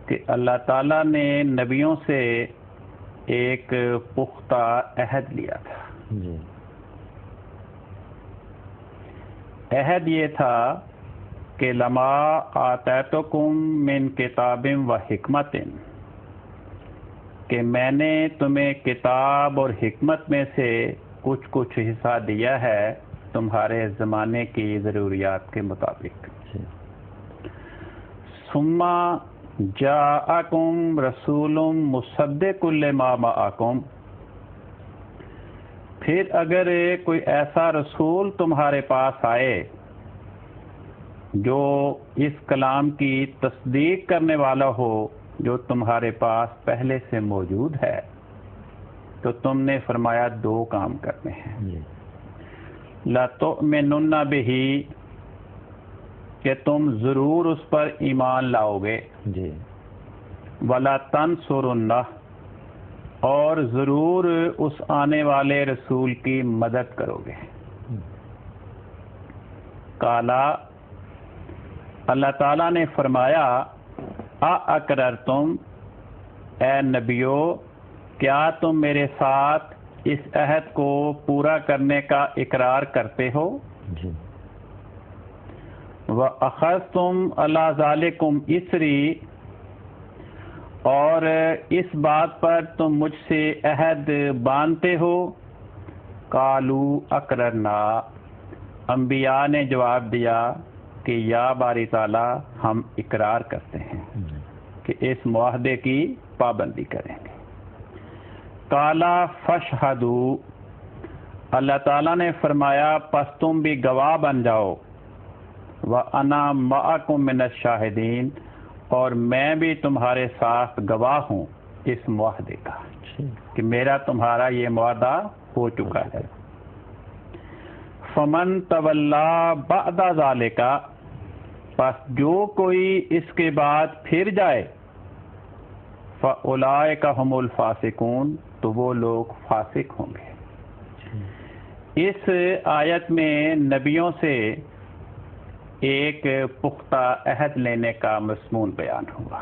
کہ اللہ تعالیٰ نے نبیوں سے ایک پختہ عہد لیا تھا۔ عہد یہ تھا کہ لما آتیتکم من کتاب و حکمت، کہ میں نے تمہیں کتاب اور حکمت میں سے کچھ حصہ دیا ہے تمہارے زمانے کی ضروریات کے مطابق۔ ثم جاءکم رسول مصدق لما معکم، پھر اگر کوئی ایسا رسول تمہارے پاس آئے جو اس کلام کی تصدیق کرنے والا ہو جو تمہارے پاس پہلے سے موجود ہے، تو تم نے فرمایا 2 کام کرنے ہیں۔ لَتُؤْمِنُنَّ بِهِ، کہ تم ضرور اس پر ایمان لاؤ گے، وَلَا تَنْصُرُنَّهُ، اور ضرور اس آنے والے رسول کی مدد کرو گے۔ قالا، اللہ تعالیٰ نے فرمایا اَأَقْرَرْتُمْ، اے نبیو کیا تم میرے ساتھ اس عہد کو پورا کرنے کا اقرار کرتے ہو؟ وَأَخَذْتُمْ عَلَىٰ ذَلِكُمْ إِصْرِي، اور اس بات پر تم مجھ سے عہد باندھتے ہو؟ قَالُوا أَقْرَرْنَا، انبیاء نے جواب دیا کہ یا باری تعالیٰ ہم اقرار کرتے ہیں کہ اس معاہدے کی پابندی کریں گے۔ قَالَ فَاشْهَدُوا، اللہ تعالیٰ نے فرمایا پس تم بھی گواہ بن جاؤ۔ وَأَنَا مَعَكُمْ مِنَ الشَّاهِدِينَ، اور میں بھی تمہارے ساتھ گواہ ہوں اس معاہدے کا کہ میرا تمہارا یہ معاہدہ ہو چکا ہے۔ فَمَن تَوَلَّىٰ بَعْدَ ذَلِكَ، پس جو کوئی اس کے بعد پھر جائے، فَأُولَٰئِكَ هُمُ الْفَاسِقُونَ، تو وہ لوگ فاسق ہوں گے۔ اس آیت میں نبیوں سے ایک پختہ عہد لینے کا مضمون بیان ہوا،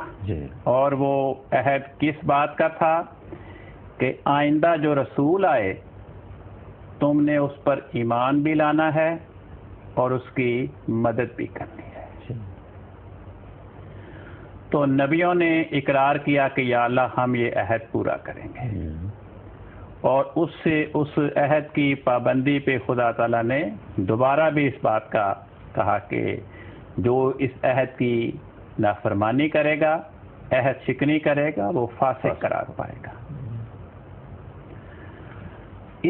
اور وہ عہد کس بات کا تھا کہ آئندہ جو رسول آئے تم نے اس پر ایمان بھی لانا ہے اور اس کی مدد بھی کرنی ہے۔ تو نبیوں نے اقرار کیا کہ یا اللہ ہم یہ عہد پورا کریں گے، اور اس عہد کی پابندی پہ خدا تعالیٰ نے دوبارہ بھی اس بات کا کہا کہ جو اس عہد کی نافرمانی کرے گا، عہد شکنی کرے گا، وہ فاسق قرار پائے گا۔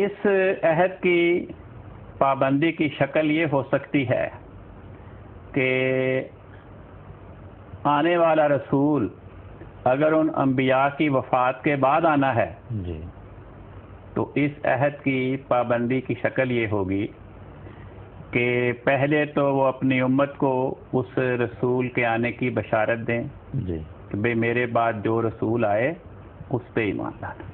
اس عہد کی پابندی کی شکل یہ ہو سکتی ہے کہ آنے والا رسول اگر ان انبیاء کی وفات کے بعد آنا ہے تو اس عہد کی پابندی کی شکل یہ ہوگی کہ پہلے تو وہ اپنی امت کو اس رسول کے آنے کی بشارت دیں جی کہ بھئی میرے بعد جو رسول آئے اس پہ ایمان لانا،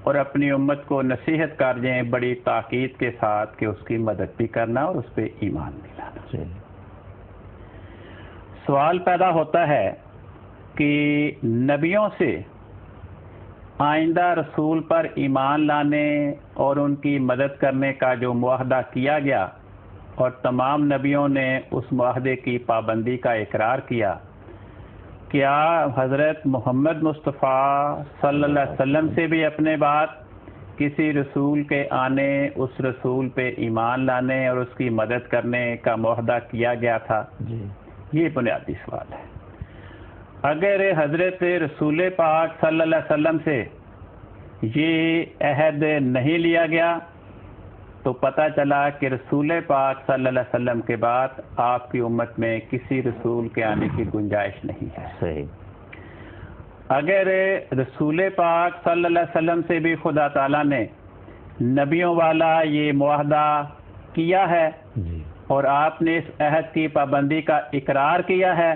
اور اپنی امت کو نصیحت کر دیں بڑی تاکید کے ساتھ کہ اس کی مدد بھی کرنا اور اس پہ ایمان بھی لانا۔ جی سوال پیدا ہوتا ہے کہ نبیوں سے آئندہ رسول پر ایمان لانے اور ان کی مدد کرنے کا جو معاہدہ کیا گیا اور تمام نبیوں نے اس معاہدے کی پابندی کا اقرار کیا، کیا حضرت محمد مصطفیٰ صلی اللہ علیہ وسلم سے بھی اپنے بعد کسی رسول کے آنے، اس رسول پہ ایمان لانے اور اس کی مدد کرنے کا معاہدہ کیا گیا تھا؟ جی یہ بنیادی سوال ہے۔ اگر حضرت رسول پاک صلی اللہ علیہ وسلم سے یہ عہد نہیں لیا گیا تو پتہ چلا کہ رسول پاک صلی اللہ علیہ وسلم کے بعد آپ کی امت میں کسی رسول کے آنے کی گنجائش نہیں ہے۔ صحیح۔ اگر رسول پاک صلی اللہ علیہ وسلم سے بھی خدا تعالیٰ نے نبیوں والا یہ معاہدہ کیا ہے جی اور آپ نے اس عہد کی پابندی کا اقرار کیا ہے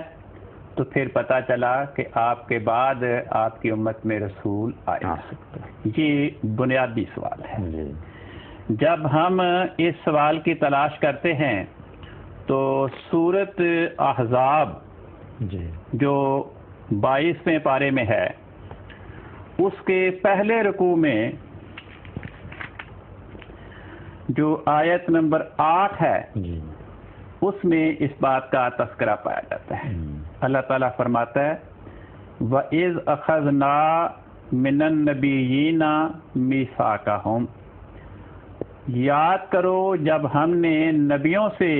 تو پھر پتہ چلا کہ آپ کے بعد آپ کی امت میں رسول آئے آ گا۔ سکتا ہے۔ یہ بنیادی سوال ہے۔ جی جب ہم اس سوال کی تلاش کرتے ہیں تو سورۃ احزاب جی جو 22ویں پارے میں ہے، اس کے پہلے رکوع میں جو آیت نمبر 8 ہے جی اس میں اس بات کا تذکرہ پایا جاتا ہے۔ اللہ تعالیٰ فرماتا ہے وَإِذْ أَخَذْنَا مِنَ النَّبِيِّينَ مِيثَاقَهُمْ، یاد کرو جب ہم نے نبیوں سے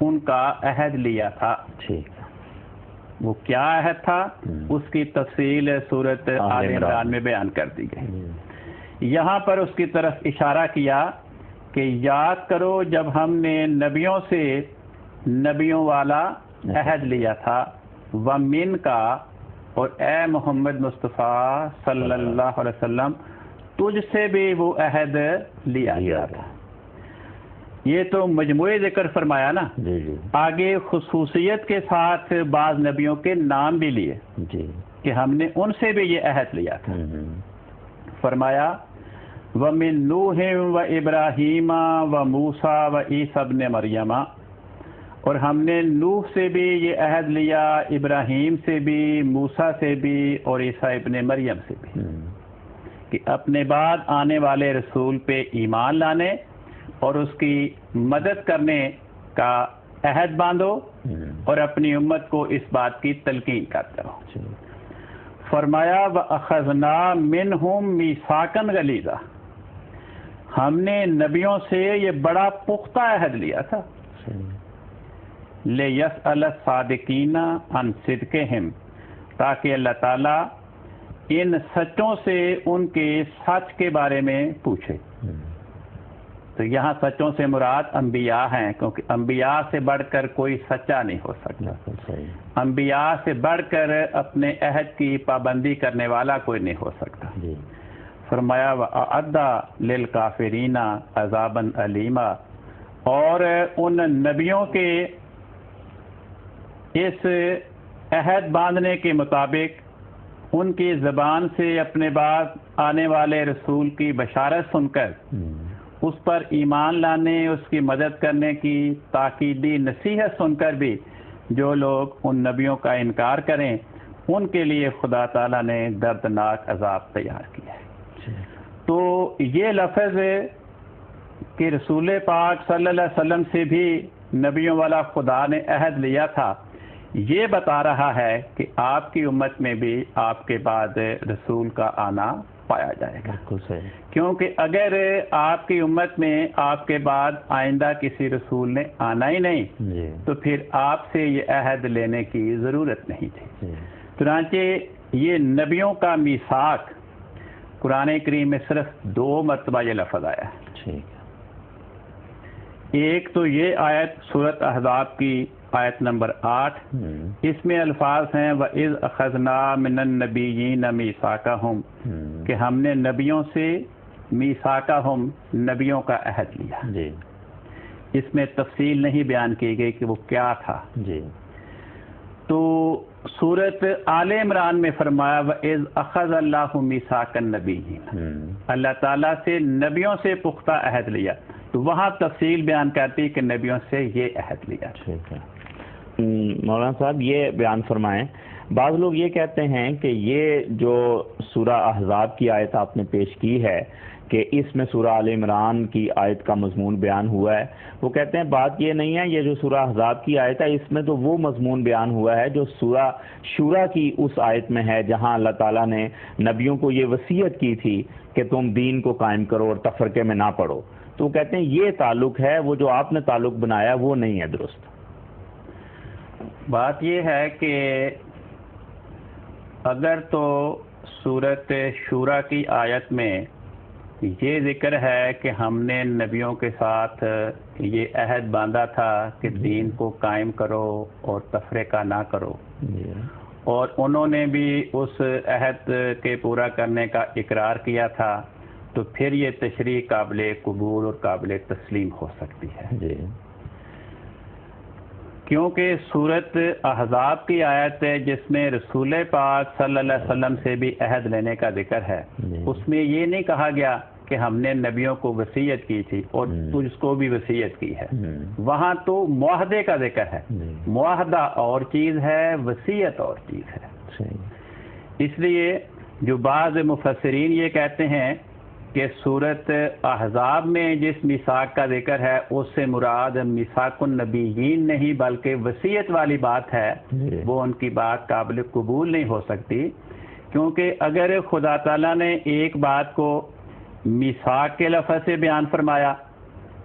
ان کا عہد لیا تھا۔ ٹھیک ہے۔ وہ کیا عہد تھا اس کی تفصیل سورۃ آل عمران میں بیان کر دی گئی۔ یہاں پر اس کی طرف اشارہ کیا کہ یاد کرو جب ہم نے نبیوں سے نبیوں والا عہد لیا تھا، وَمِن کا، اور اے محمد مصطفیٰ صلی اللہ علیہ وسلم تجھ سے بھی وہ عہد لیا گیا تھا۔ یہ تو مجموعی ذکر فرمایا نا، جی جی آگے خصوصیت کے ساتھ بعض نبیوں کے نام بھی لیے جی کہ ہم نے ان سے بھی یہ عہد لیا تھا۔ فرمایا وَمِن نُوحٍ وَإِبْرَاهِيمَ وَمُوسَىٰ وَعِيسَىٰ ابْنِ مَرْيَمَ، اور ہم نے نوح سے بھی یہ عہد لیا، ابراہیم سے بھی، موسیٰ سے بھی اور عیسیٰ ابن مریم سے بھی، کہ اپنے بعد آنے والے رسول پہ ایمان لانے اور اس کی مدد کرنے کا عہد باندھو اور اپنی امت کو اس بات کی تلقین کرتے رہو۔ فرمایا وَأَخَذْنَا مِنْهُمْ مِيثَاقًا غَلِيظًا، ہم نے نبیوں سے یہ بڑا پختہ عہد لیا تھا۔ لِيَسْأَلَ الصَّادِقِينَ عَنْ صِدْقِهِمْ، تاکہ اللہ تعالیٰ ان سچوں سے ان کے سچ کے بارے میں پوچھے۔ تو یہاں سچوں سے مراد انبیاء ہیں، کیونکہ انبیاء سے بڑھ کر کوئی سچا نہیں ہو سکتا، انبیاء سے بڑھ کر اپنے عہد کی پابندی کرنے والا کوئی نہیں ہو سکتا۔ فرمایا وَأَعَدَّ لِلْكَافِرِينَ عَذَابًا أَلِيمًا، اور ان نبیوں کے اس عہد باندھنے کے مطابق ان کی زبان سے اپنے بعد آنے والے رسول کی بشارت سن کر اس پر ایمان لانے، اس کی مدد کرنے کی تاکیدی نصیحت سن کر بھی جو لوگ ان نبیوں کا انکار کریں ان کے لیے خدا تعالیٰ نے دردناک عذاب تیار کیا ہے۔ تو یہ لفظ کہ رسول پاک صلی اللہ علیہ وسلم سے بھی نبیوں والا خدا نے عہد لیا تھا، یہ بتا رہا ہے کہ آپ کی امت میں بھی آپ کے بعد رسول کا آنا پایا جائے گا، کیونکہ اگر آپ کی امت میں آپ کے بعد آئندہ کسی رسول نے آنا ہی نہیں تو پھر آپ سے یہ عہد لینے کی ضرورت نہیں تھی۔ چنانچہ یہ نبیوں کا میثاق قرآن کریم میں صرف 2 مرتبہ یہ لفظ آیا ہے۔ ایک تو یہ آیت سورۃ احزاب کی آیت نمبر 8، اس میں الفاظ ہیں وَإِذْ أَخَذْنَا مِنَ النَّبِيِّينَ مِيثَاقَهُمْ، کہ ہم نے نبیوں سے میثاقہم، نبیوں کا عہد لیا۔ اس میں تفصیل نہیں بیان کی گئی کہ وہ کیا تھا. جی. تو سورت آل عمران میں فرمایا وَإِذْ أَخَذَ اللَّهُ مِيثَاقَ النَّبِيِّينَ، اللہ تعالیٰ سے نبیوں سے پختہ عہد لیا. تو وہاں تفصیل بیان کرتی کہ نبیوں سے یہ عہد لیا. ٹھیک ہے. مولانا صاحب یہ بیان فرمائیں، بعض لوگ یہ کہتے ہیں کہ یہ جو سورہ احزاب کی آیت آپ نے پیش کی ہے کہ اس میں سورہ آل عمران کی آیت کا مضمون بیان ہوا ہے، وہ کہتے ہیں بات یہ نہیں ہے، یہ جو سورہ احزاب کی آیت ہے اس میں تو وہ مضمون بیان ہوا ہے جو سورہ شورا کی اس آیت میں ہے جہاں اللہ تعالیٰ نے نبیوں کو یہ وصیت کی تھی کہ تم دین کو قائم کرو اور تفرقے میں نہ پڑو. تو وہ کہتے ہیں یہ تعلق ہے، وہ جو آپ نے تعلق بنایا وہ نہیں ہے درست. بات یہ ہے کہ اگر تو سورت شورا کی آیت میں یہ ذکر ہے کہ ہم نے نبیوں کے ساتھ یہ عہد باندھا تھا کہ دین کو قائم کرو اور تفرقہ نہ کرو، اور انہوں نے بھی اس عہد کے پورا کرنے کا اقرار کیا تھا، تو پھر یہ تشریح قابل قبول اور قابل تسلیم ہو سکتی ہے. کیونکہ سورت احزاب کی آیت ہے جس میں رسول پاک صلی اللہ علیہ وسلم سے بھی عہد لینے کا ذکر ہے، اس میں یہ نہیں کہا گیا کہ ہم نے نبیوں کو وصیت کی تھی اور تجھ کو بھی وصیت کی ہے. وہاں تو معاہدے کا ذکر ہے. معاہدہ اور چیز ہے، وصیت اور چیز ہے. اس لیے جو بعض مفسرین یہ کہتے ہیں کہ سورت احزاب میں جس میثاق کا ذکر ہے اس سے مراد میثاق النبیین نہیں بلکہ وصیت والی بات ہے، وہ ان کی بات قابل قبول نہیں ہو سکتی. کیونکہ اگر خدا تعالیٰ نے ایک بات کو میثاق کے لفظ سے بیان فرمایا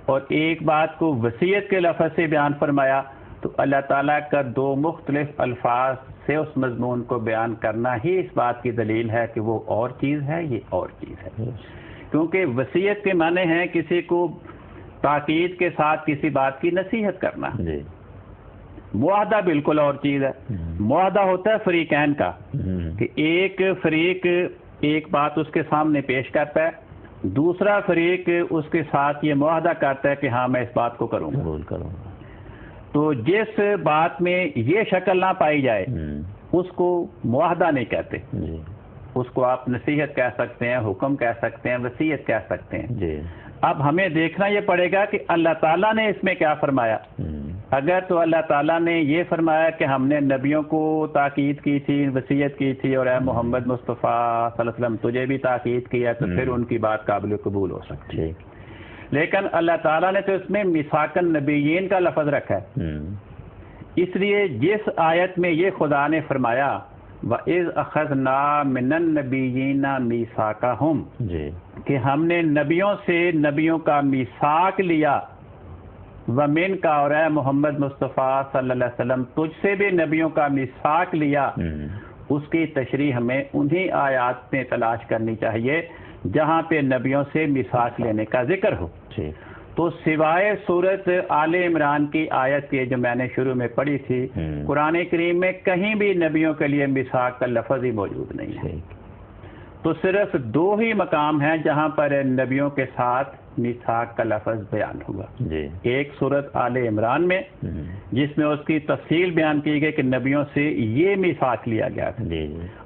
اور ایک بات کو وصیت کے لفظ سے بیان فرمایا، تو اللہ تعالیٰ کا دو مختلف الفاظ سے اس مضمون کو بیان کرنا ہی اس بات کی دلیل ہے کہ وہ اور چیز ہے، یہ اور چیز ہے. کیونکہ وصیت کے معنی ہیں کسی کو تاکید کے ساتھ کسی بات کی نصیحت کرنا. معاہدہ بالکل اور چیز ہے. معاہدہ ہوتا ہے فریقین کا، کہ ایک فریق ایک بات اس کے سامنے پیش کرتا ہے، دوسرا فریق اس کے ساتھ یہ معاہدہ کرتا ہے کہ ہاں میں اس بات کو کروں گا. تو جس بات میں یہ شکل نہ پائی جائے اس کو معاہدہ نہیں کہتے. اس کو آپ نصیحت کہہ سکتے ہیں، حکم کہہ سکتے ہیں، وصیت کہہ سکتے ہیں. اب ہمیں دیکھنا یہ پڑے گا کہ اللہ تعالیٰ نے اس میں کیا فرمایا. اگر تو اللہ تعالیٰ نے یہ فرمایا کہ ہم نے نبیوں کو تاکید کی تھی، وصیت کی تھی، اور اے محمد مصطفیٰ صلی اللہ علیہ وسلم تجھے بھی تاکید کیا، تو پھر ان کی بات قابل قبول ہو سکتی ہے. لیکن اللہ تعالیٰ نے تو اس میں میثاق النبیین کا لفظ رکھا ہے. اس لیے جس آیت میں یہ خدا نے فرمایا وَإِذْ أَخَذْنَا مِنَ النَّبِيِّينَ مِيثَاقَهُمْ، کہ ہم نے نبیوں سے نبیوں کا میثاق لیا، وَمِنْ کا، اور اے محمد مصطفیٰ صلی اللہ علیہ وسلم تجھ سے بھی نبیوں کا میثاق لیا. اس کی تشریح ہمیں انہی آیات میں تلاش کرنی چاہیے جہاں پہ نبیوں سے میثاق لینے کا ذکر ہو. تو سوائے صورت آل عمران کی آیت کے جو میں نے شروع میں پڑھی تھی، قرآن کریم میں کہیں بھی نبیوں کے لیے میثاق کا لفظ ہی موجود نہیں ہے. تو صرف دو ہی مقام ہیں جہاں پر نبیوں کے ساتھ میثاق کا لفظ بیان ہوا. ایک صورت آل عمران میں جس میں اس کی تفصیل بیان کی گئی کہ نبیوں سے یہ میثاق لیا گیا تھا،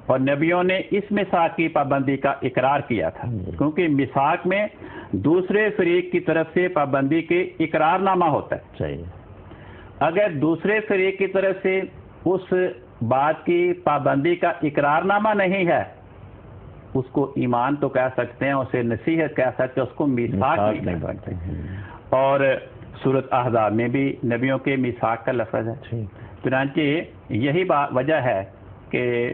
اور نبیوں نے اس میثاق کی پابندی کا اقرار کیا تھا. کیونکہ میثاق میں دوسرے فریق کی طرف سے پابندی کے اقرار نامہ ہوتا ہے. اگر دوسرے فریق کی طرف سے اس بات کی پابندی کا اقرار نامہ نہیں ہے، اس کو ایمان تو کہہ سکتے ہیں، اسے نصیحت کہہ سکتے ہیں، اس کو میثاق نہیں کہہ سکتے. اور سورت احزاب میں بھی نبیوں کے میثاق کا لفظ ہے. چنانچہ یہی وجہ ہے کہ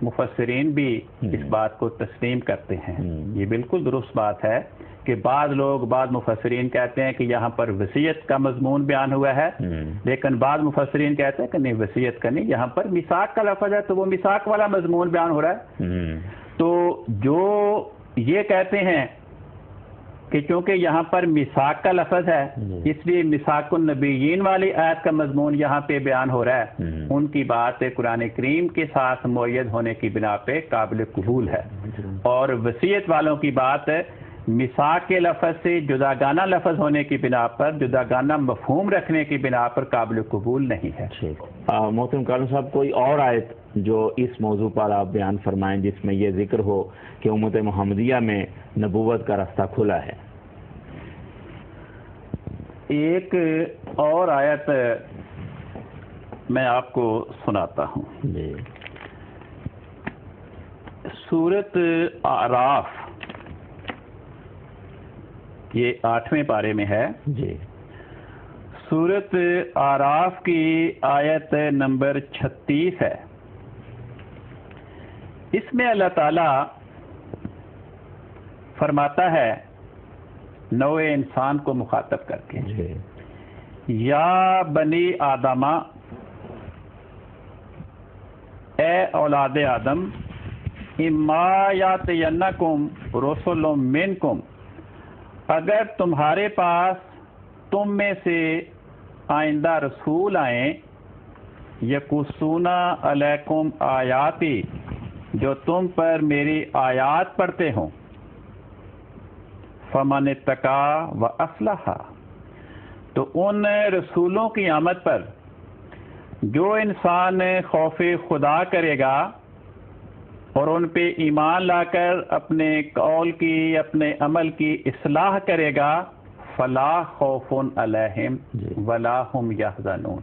مفسرین بھی اس بات کو تسلیم کرتے ہیں. یہ بالکل درست بات ہے کہ بعض مفسرین کہتے ہیں کہ یہاں پر وصیت کا مضمون بیان ہوا ہے، لیکن بعض مفسرین کہتے ہیں کہ نہیں، وصیت کا نہیں، یہاں پر میثاق کا لفظ ہے تو وہ میثاق والا مضمون بیان ہو رہا ہے. تو جو یہ کہتے ہیں کہ چونکہ یہاں پر میثاق کا لفظ ہے اس لیے میثاق النبیین والی آیت کا مضمون یہاں پہ بیان ہو رہا ہے، ان کی بات قرآن کریم کے ساتھ مؤید ہونے کی بنا پہ قابل قبول ہے. اور وصیت والوں کی بات مساق کے لفظ سے جداگانہ لفظ ہونے کی بنا پر، جداگانہ مفہوم رکھنے کی بنا پر قابل قبول نہیں ہے۔ محترم کالم صاحب، کوئی اور آیت جو اس موضوع پر آپ بیان فرمائیں جس میں یہ ذکر ہو کہ امت محمدیہ میں نبوت کا راستہ کھلا ہے؟ ایک اور آیت میں آپ کو سناتا ہوں جی۔ سورۃ اعراف، یہ 8ویں پارے میں ہے جی۔ سورۃ اعراف کی آیت نمبر 36 ہے۔ اس میں اللہ تعالی فرماتا ہے نوع انسان کو مخاطب کر کے، یا بنی آدمہ، اے اولاد آدم، اما یاتینکم رسل منکم، اگر تمہارے پاس تم میں سے آئندہ رسول آئیں، یقصون علیکم آیاتی، جو تم پر میری آیات پڑھتے ہوں، فمن اتقا و اصلح، تو ان رسولوں کی آمد پر جو انسان خوف خدا کرے گا اور ان پہ ایمان لا کر اپنے قول کی، اپنے عمل کی اصلاح کرے گا، فلا خوف علیہم ولا هم یحزنون،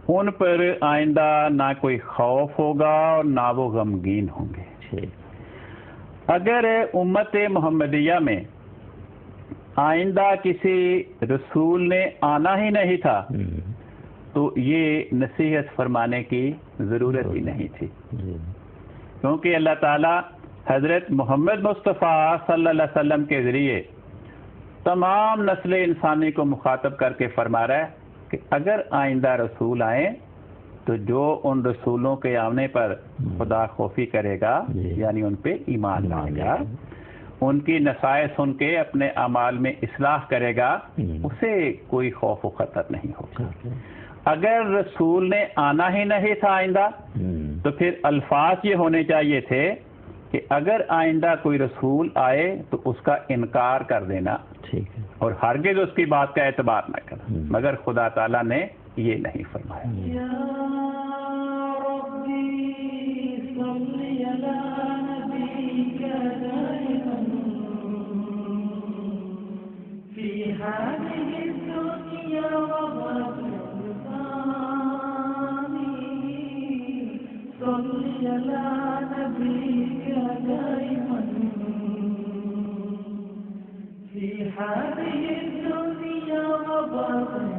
ان پر آئندہ نہ کوئی خوف ہوگا اور نہ وہ غمگین ہوں گے۔ اگر امت محمدیہ میں آئندہ کسی رسول نے آنا ہی نہیں تھا تو یہ نصیحت فرمانے کی ضرورت ہی نہیں تھی، کیونکہ اللہ تعالیٰ حضرت محمد مصطفیٰ صلی اللہ علیہ وسلم کے ذریعے تمام نسل انسانی کو مخاطب کر کے فرما رہا ہے کہ اگر آئندہ رسول آئیں تو جو ان رسولوں کے آنے پر خدا خوفی کرے گا، یعنی ان پہ ایمان لائے گا، ان کی نصائح سن کے اپنے اعمال میں اصلاح کرے گا، اسے کوئی خوف و خطر نہیں ہوگا۔ اگر رسول نے آنا ہی نہیں تھا آئندہ تو پھر الفاظ یہ ہونے چاہیے تھے کہ اگر آئندہ کوئی رسول آئے تو اس کا انکار کر دینا اور ہرگز اس کی بات کا اعتبار نہ کرنا، مگر خدا تعالیٰ نے یہ نہیں فرمایا۔ هذه الدنيا وباطل